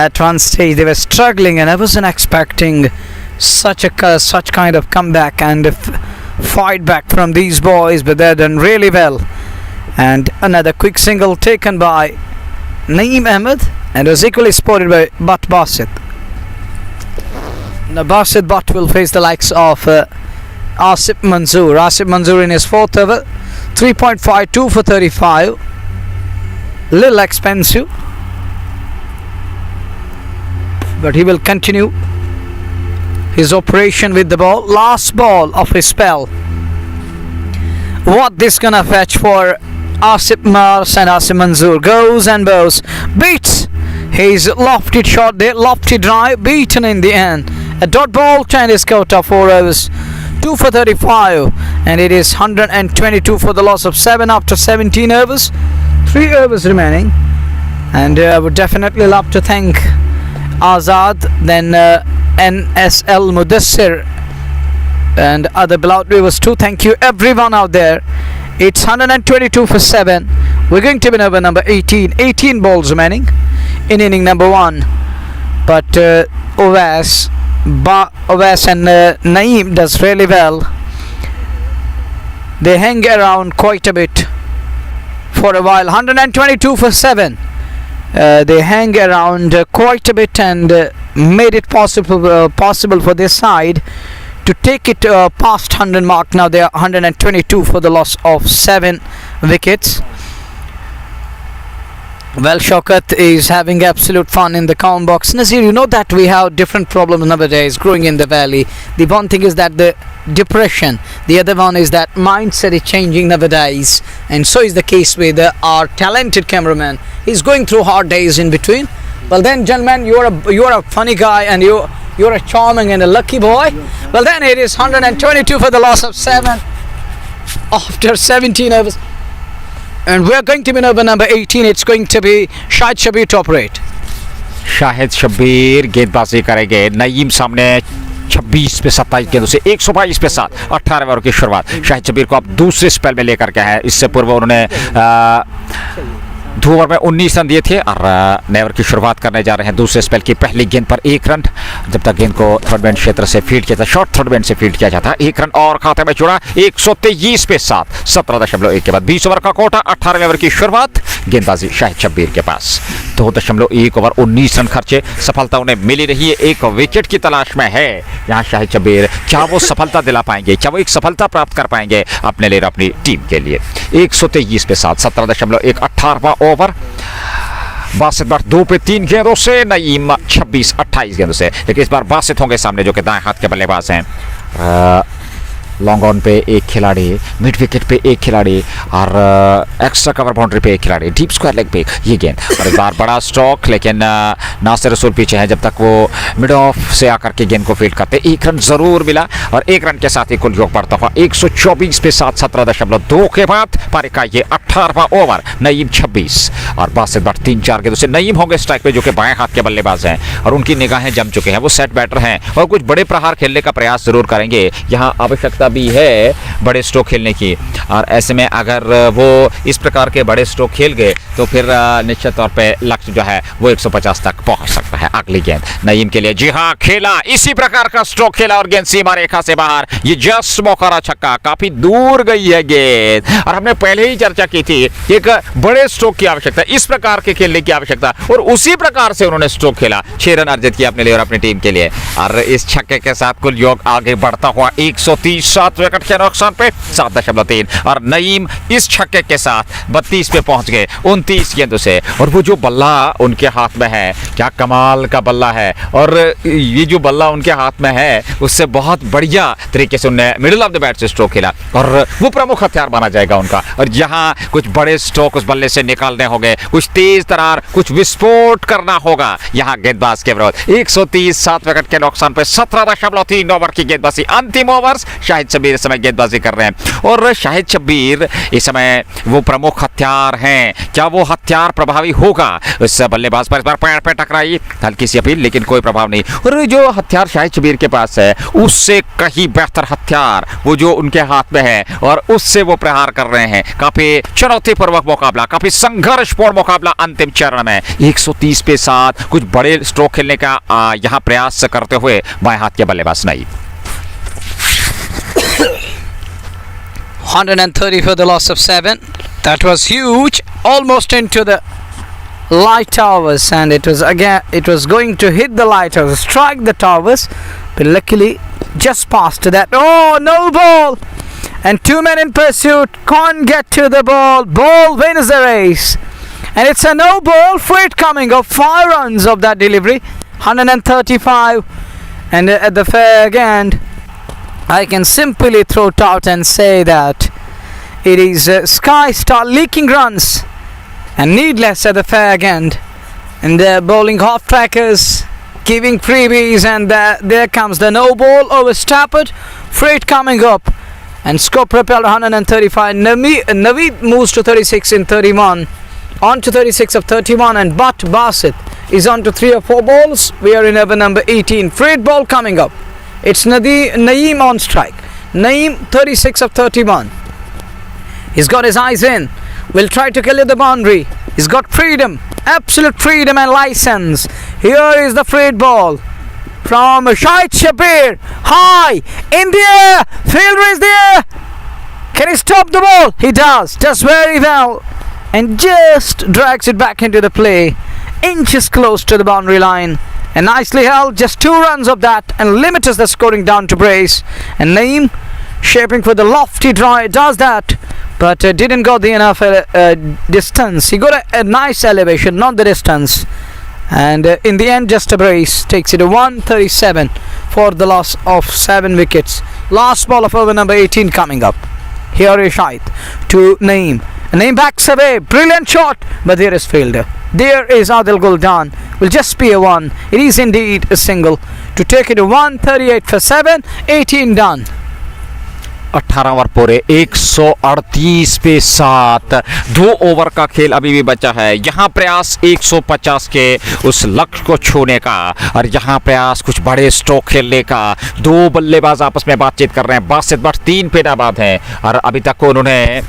At one stage they were struggling, and I wasn't expecting such kind of comeback and fight back from these boys, but they've done really well. And another quick single taken by Naeem Ahmed, and was equally spotted by Butt Basit. Now Basit Butt will face the likes of Asif Manzoor. Asif Manzoor in his 4th over, 3.52 for 35. Little expensive, but he will continue his operation with the ball. Last ball of his spell. What this gonna fetch for Asif Mars and Asif Manzoor? Goes and bows, beats his lofted shot there, lofted drive, beaten in the end. A dot ball, Chinese quota, 4 overs, 2 for 35, and it is 122 for the loss of 7 after 17 overs. 3 overs remaining, and I would definitely love to thank Azad, then NSL Mudassir and other beloved viewers too. Thank you everyone out there. It's 122 for 7. We're going to be in over number 18. 18 balls remaining in inning number 1, but Owas and Naeem does really well. They hang around quite a bit for a while. 122 for 7. They hang around quite a bit and made it possible for this side to take it past 100 mark. Now they are 122 for the loss of 7 wickets. Well, Shaukat is having absolute fun in the comment box. Nazir, you know that we have different problems nowadays growing in the valley. The one thing is that the depression, the other one is that mindset is changing nowadays, and so is the case with our talented cameraman. He's going through hard days in between. Well then, gentlemen, you're a funny guy, and you're a charming and a lucky boy. Well then, it is 122 for the loss of 7 after 17 overs. And we are going to be in over number 18. It's going to be Shahid Shabir to operate. Shahid Shabbir गेंदबाजी करेंगे। नईम सामने 26 पे 27 गेंदों से 122 पे 7, 18 over की शुरुआत। शाहिद शब्बीर को आप दूसरे स्पेल में लेकर के हैं। इससे पूर्व उन्होंने 2 ओवर में 19 रन दिए थे और नए ओवर की शुरुआत करने जा रहे हैं। दूसरे स्पेल की पहली गेंद पर 1 रन जब तक गेंद को थर्ड बैंड क्षेत्र से फील्ड किया था, शॉर्ट थर्ड बैंड से फील्ड किया जाता। एक रन और खाते में जुड़ा 123 पे 7, 17.1 के बाद 20 ओवर का कोटा, 18वें ओवर की शुरुआत। गेंदबाजी शाहिद शब्बीर के पास 2.1 ओवर 19 रन खर्चे, सफलता उन्हें मिली रही है, एक विकेट की तलाश में है यहाँ शाहिद शब्बीर। क्या वो सफलता दिला पाएंगे, क्या वो एक सफलता प्राप्त कर पाएंगे अपने लिए, अपनी टीम के लिए। 123 पे 7, 17.1, 18वां ओवर। बासित बार 2 पे 3 गेंदों से, नईम 26-28 गेंदों से। लेकिन इस बार बासित होंगे सामने, जो कि दाएं हाथ के बल्लेबाज हैं। लॉन्ग ऑन पे एक खिलाड़ी, मिड विकेट पे एक खिलाड़ी और एक्स्ट्रा कवर बाउंड्री पे एक खिलाड़ी, डीप स्क्वायर लेग पे ये गेंद। और इस बार बड़ा स्ट्रोक, लेकिन नासिर रसूल पीछे हैं। जब तक वो मिड ऑफ से आकर के गेंद को फील्ड करते, एक रन जरूर मिला और एक रन के साथ ही कुल योग बढ़ता हुआ 124 पे 7, 17.2 के बाद पारी का ये 18वां ओवर। नईम 26 और बासित बार 3-4 गेंदों से। नईम होंगे स्ट्राइक पे, जो कि बाएं हाथ के बल्लेबाज हैं और उनकी निगाहें जम चुके हैं। वो सेट बैटर हैं और कुछ बड़े प्रहार खेलने का प्रयास जरूर करेंगे। यहाँ आवश्यकता भी है बड़े स्ट्रोक खेलने की, और ऐसे में अगर वो इस प्रकार के बड़े स्ट्रोक खेल गए तो फिर निश्चित तौर पे लक्ष्य जो है वो 150 तक पहुंच सकता है। अगली गेंद नईम के लिए, जी हाँ, खेला इसी प्रकार का स्ट्रोक खेला और गेंद सीमा रेखा से बाहर। ये जस्ट मौका छक्का, काफी दूर गई है गेंद। और हमने पहले ही चर्चा की थी एक बड़े स्ट्रोक की आवश्यकता, इस प्रकार के खेलने की आवश्यकता, और उसी प्रकार से उन्होंने स्ट्रोक खेला। 6 रन अर्जित किया अपने लिए और अपनी टीम के लिए। और इस छक्के के साथ कुल योग आगे बढ़ता हुआ 130, 7 विकेट के नुकसान पे 7.3। और नईम इस छक्के के साथ 32 पे पहुंच गए 29 गेंदों से। और वो जो बल्ला उनके हाथ में है, क्या कमाल का बल्ला है। और ये जो बल्ला उनके हाथ में है उससे बहुत बढ़िया तरीके से उन्होंने मिडिल ऑफ द बैट से स्ट्रोक खेला और वो प्रमुख हथियार माना जाएगा उनका। और यहाँ कुछ बड़े स्ट्रोक उस बल्ले से निकालने होंगे, कुछ तेज तरार, कुछ विस्फोट करना होगा यहाँ गेंदबाज के विरोध। 130, 7 विकेट के नुकसान पे 17.3 ओवर की गेंदबाजी। अंतिम ओवर्स शाहिद शब्बीर इस समय गेंदबाजी कर रहे हैं और शाहिद शब्बीर इस समय वो प्रमुख हथियार हैं। क्या वो हथियार प्रभावी होगा उस बल्लेबाज पर? इस बार पैर पे टकराई, हल्की सी अपील, लेकिन कोई प्रभाव नहीं। और जो हथियार शाहिद शब्बीर के पास है उससे कहीं बेहतर हथियार वो जो उनके हाथ में है और उससे वो प्रहार कर रहे हैं। काफी चुनौतीपूर्वक मुकाबला, काफी संघर्षपूर्ण मुकाबला अंतिम चरण में। 130 पे 7 कुछ बड़े स्ट्रोक खेलने का यहाँ प्रयास करते हुए बाएं हाथ के बल्लेबाज नहीं। 130 for the loss of 7. That was huge, almost into the light towers, and it was going to hit the light towers, strike the towers, but luckily just past that. Oh, no ball, and 2 men in pursuit, can't get to the ball. Ball wins the race, and it's a no ball. Freight coming of 5 runs of that delivery. 135, and at the fag end I can simply throw it out and say that it is Sky start leaking runs, and needless at the fag end, and they're bowling half trackers, giving freebies, and there comes the no ball over Stafford. Freight coming up, and score propelled 135. Naveed moves to 36 in 31, on to 36 of 31, and but Basit is on to 3 or 4 balls. We are in over number 18. Freight ball coming up. It's Naeem on strike. Naeem 36 of 31. He's got his eyes in. Will try to kill the boundary. He's got freedom, absolute freedom and license. Here is the freight ball from Shahid Shabir. High in the air. Fielder is there. Can he stop the ball? He does very well, and just drags it back into the play, inches close to the boundary line. And nicely held, just 2 runs of that, and limits the scoring down to brace. And Naeem shaping for the lofty drive, does that, but didn't got the enough distance. He got a nice elevation, not the distance. And in the end, just a brace takes it to 137 for the loss of 7 wickets. Last ball of over number 18 coming up. Here is Shahid to Naeem. Naeem backs away, brilliant shot, but there is fielder. There is Adil Guldan. Will just be a 1. It is indeed a single to take it to 138 for 7. 18 done. 18 over पूरे, 138 पे 7, 2 over का खेल अभी भी बचा है। यहाँ प्रयास 150 के उस लक्ष्य को छूने का, और यहाँ प्रयास कुछ बड़े स्ट्रोक खेलने का। 2 बल्लेबाज आपस में बातचीत कर रहे हैं। बासित बट 3 पे नाबाद हैं और अभी तक उन्होंने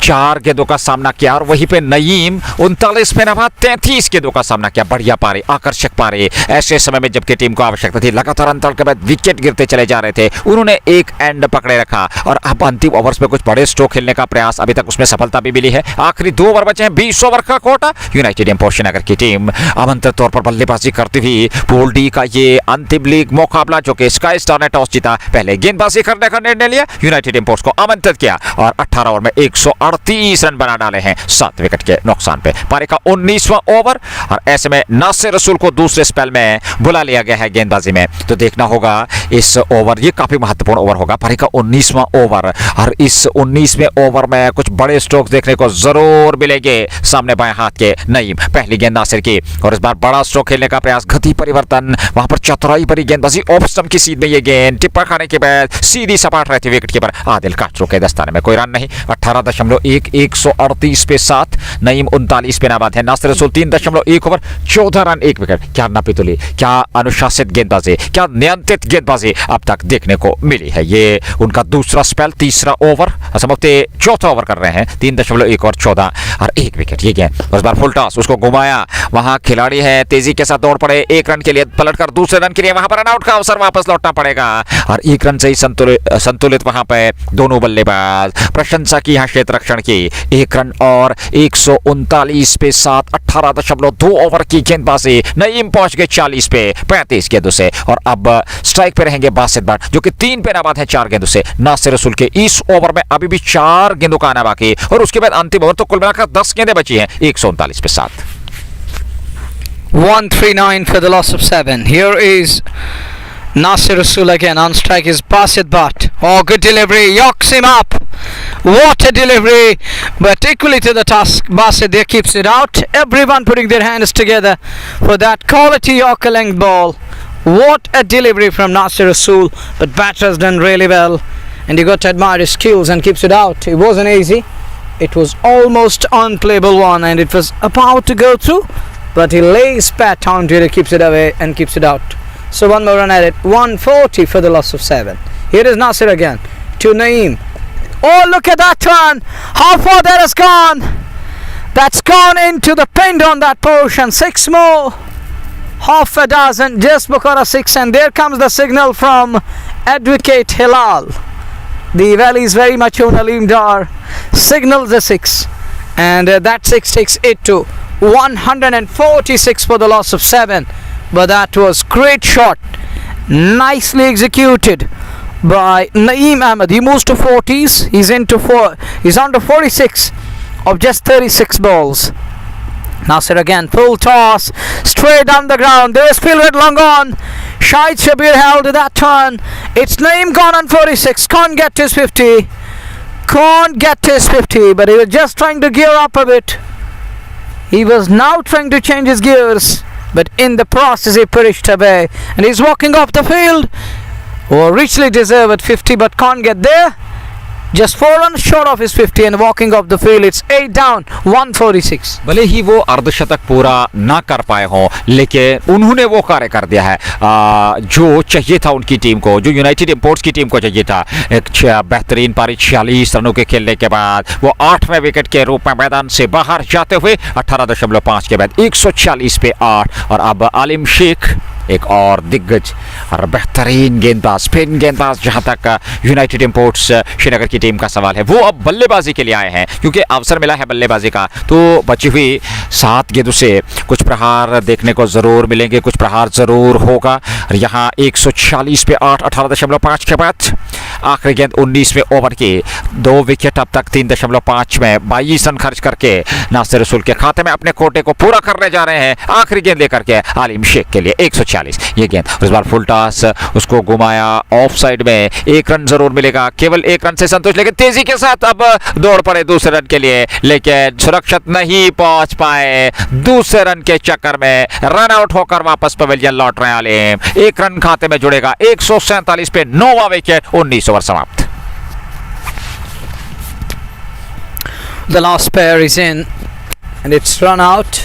4 गेंदों का सामना किया और वहीं पे नईम 39 पे नवा 33 गेंदों का सामना किया। बढ़िया पारी, आकर्षक पारी, ऐसे समय में जबकि टीम को आवश्यकता थी। लगातार अंतर के बाद विकेट गिरते चले जा रहे थे, उन्होंने एक एंड पकड़े रखा और अब अंतिम ओवर्स में कुछ बड़े स्ट्रोक खेलने का प्रयास, अभी तक उसमें सफलता भी मिली है। आखिरी 2 ओवर बचे हैं, 20 ओवर का कोटा। यूनाइटेड एम्पोर्ट श्रीनगर की टीम आमंत्रित तौर पर बल्लेबाजी करती हुई पूल डी का ये अंतिम लीग मुकाबला जो कि स्काई स्टार ने टॉस जीता, पहले गेंदबाजी करने का निर्णय लिया, यूनाइटेड एम्पोर्ट्स को आमंत्रित किया और 18 ओवर में 138 रन बना डाले हैं 7 विकेट के नुकसान पे। पारी का 19वां ओवर और ऐसे में नासिर रसूल को दूसरे स्पेल में बुला लिया गया है गेंदबाजी में। तो देखना होगा इस ओवर, ये काफी महत्वपूर्ण ओवर होगा, पारी का 19वां ओवर और इस 19वें ओवर में कुछ बड़े स्ट्रोक्स देखने को जरूर मिलेंगे। सामने बाएं हाथ के नईम, पहली गेंद नासिर की और इस बार बड़ा स्ट्रोक खेलने का प्रयास, गति परिवर्तन, वहां पर चतुराई भरी गेंदबाजी, ऑफ स्टंप की सीध में ये गेंद टिप्पा खाने के बाद सीधी सपाट रहती विकेट कीपर आदिल काचरू के दस्ताने में। कोई रन नहीं, 18.1, 138 पे 7, नईम 39 पे नाबाद है। नासिर रसूल 3.1 ओवर 14 रन 1 विकेट। क्या नापितुली, क्या अनुशासित गेंदबाजी, क्या नियंत्रित गेंदबाजी अब तक देखने को मिली है। ये उनका दूसरा स्पेल, तीसरा ओवर, समझते चौथा ओवर कर रहे हैं। 3.1 और 14 और 1 विकेट। ये गेंद उस बार फुल टॉस, उसको घुमाया, वहां खिलाड़ी है तेजी के साथ दौड़ पड़े, 1 रन के लिए पलटकर दूसरे रन के लिए वहां पर रन आउट का अवसर, वापस लौटना पड़ेगा और 1 रन से ही संतुलित वहां पे दोनों बल्लेबाज। प्रशंसा की यहां क्षेत्र रक्षण की, 1 रन और 139 पे 7, 18.2 ओवर की गेंदबाजी। नईम पहुंच गए 40 पे 35 गेंदों से और अब स्ट्राइक पे रहेंगे बासित भट्ट जो कि 3 पे नाबाद है 4 गेंदों से। नासिर रसूल के इस ओवर में अभी भी 4 गेंदों का आना बाकी और उसके बाद अंतिम ओवर, तो कुल मिलाकर 10 गेंदें बची हैं 139 पे 7। 139 for the loss of 7. Here is Nasir Rasool again. On strike is Basit Bhatt. Oh, good delivery. Yokes him up. What a delivery. But equally to the task, Basit there keeps it out. Everyone putting their hands together for that quality Yorker length ball. What a delivery from Nasir Rasool. But batter has done really well. And you got to admire his skills and keeps it out. It wasn't easy. It was almost unplayable one and it was about to go through. But he lays pat onto it, keeps it away and keeps it out. So one more run at it. 140 for the loss of 7. Here is Nasir again to Naeem. Oh, look at that one! How far that has gone! That's gone into the pin on that portion. 6 more. Half a dozen. Just Bukhara 6 and there comes the signal from Advocate Hilal. The valley is very much on Aleem Dar. Signals the 6 and that 6 takes it to 146 for the loss of 7. But that was great shot, nicely executed by Naeem Ahmed. He moves to 40s. He's on to 46 of just 36 balls. Nasir again, full toss, straight down the ground. There's Philwood long on. Shahid Shabir held that turn. It's Naeem gone on 46. Can't get to his 50. Can't get to his 50. But he was just trying to gear up a bit. He was now trying to change his gears. But in the process he perished away. And he's walking off the field. Oh, richly deserved 50 but can't get there. Just 4 runs short of his 50 and walking off the field. It's 8 down, 146. भले ही वो अर्धशतक पूरा ना कर पाए हों लेकिन उन्होंने वो कार्य कर दिया है जो चाहिए था उनकी टीम को, जो यूनाइटेड एम्पोर्ट्स की टीम को चाहिए था। एक बेहतरीन पारी 46 रनों के खेलने के बाद वो 8वें विकेट के रूप में मैदान से बाहर जाते हुए 18.5 के बाद 140 पे 8 और अब आलिम शेख एक और दिग्गज और बेहतरीन गेंदबाज, स्पिन गेंदबाज जहां तक यूनाइटेड एम्पोर्ट्स श्रीनगर की टीम का सवाल है, वो अब बल्लेबाजी के लिए आए हैं क्योंकि अवसर मिला है बल्लेबाजी का। तो बची हुई 7 गेंदों से कुछ प्रहार देखने को जरूर मिलेंगे, कुछ प्रहार जरूर होगा। और यहाँ 140 पे 8, 18.5 के बाद आखिरी गेंद 19वें ओवर की 2 विकेट अब तक 3.5 में 22 रन खर्च करके नासिर रसूल के खाते में अपने कोटे को पूरा करने जा रहे हैं। आखिरी गेंद लेकर के आलिम शेख के लिए 140 ये गेंद, इस बार फुल टॉस, उसको घुमाया ऑफ साइड में, 1 रन जरूर मिलेगा, केवल 1 रन से संतोष, लेकिन तेजी के साथ अब दौड़ पड़े दूसरे रन के लिए लेकिन सुरक्षित नहीं पहुंच पाए। दूसरे रन के चक्कर में रन आउट होकर वापस पवेलियन लौट रहे हैं आलिम। 1 रन खाते में जुड़ेगा, 147 पे 9वां विकेट, 19 ओवर समाप्त। The last pair is in and it's run out.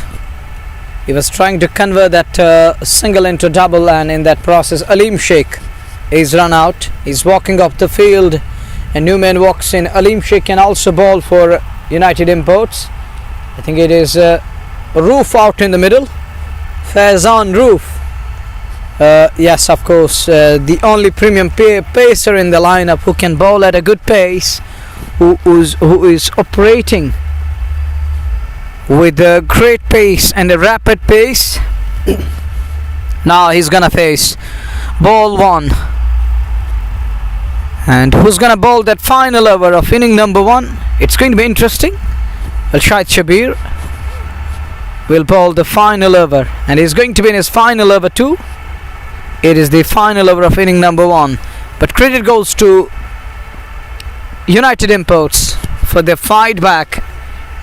He was trying to convert that single into double and in that process Aleem Sheikh is run out. He's walking up the field and new man walks in. Aleem Sheikh can also bowl for United Imports. I think it is Roof out in the middle. Faizan Roof. Yes, of course, the only premium pacer in the lineup who can bowl at a good pace, who is operating with a great pace and a rapid pace. Now he's gonna face ball 1. And who's gonna bowl that final over of inning number 1? It's going to be interesting. Al-Shahid Shabir will bowl the final over, and he's going to be in his final over too. It is the final over of inning number 1. But credit goes to United Imports for their fight back,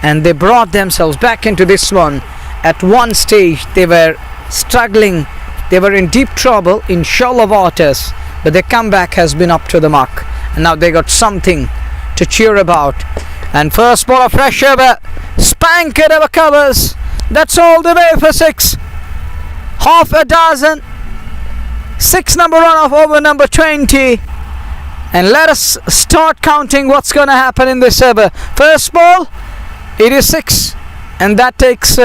and they brought themselves back into this one. At one stage they were struggling, they were in deep trouble in shallow waters, but their comeback has been up to the mark, and now they got something to cheer about. And first ball of fresh over, spank it over covers. That's all the way for 6. Half a dozen. 6 number run off over number 20. And let us start counting what's going to happen in this over. First ball, it is 6. And that takes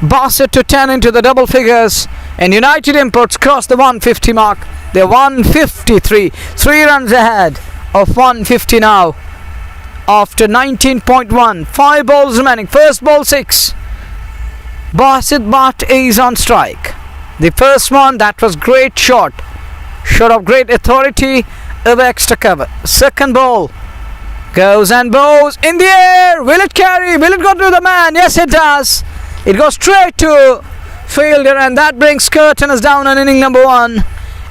Bassett to 10 into the double figures. And United Imports cross the 150 mark. They're 153. 3 runs ahead of 150 now. After 19.1. 5 balls remaining. First ball 6. Bassett Bhatt is on strike. The first one, that was great shot. Shot of great authority over extra cover. Second ball goes and bows in the air. Will it carry? Will it go to the man? Yes, it does. It goes straight to fielder, and that brings curtains down on inning number 1.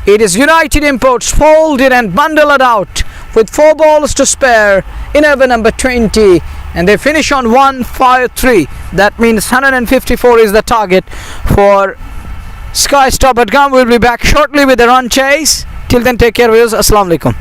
It is United Imports folded and bundled out with 4 balls to spare in over number 20, and they finish on 153. That means 154 is the target for Sky Star Budgam. Will be back shortly with the run chase. Till then, take care, viewers. Assalamu alaikum.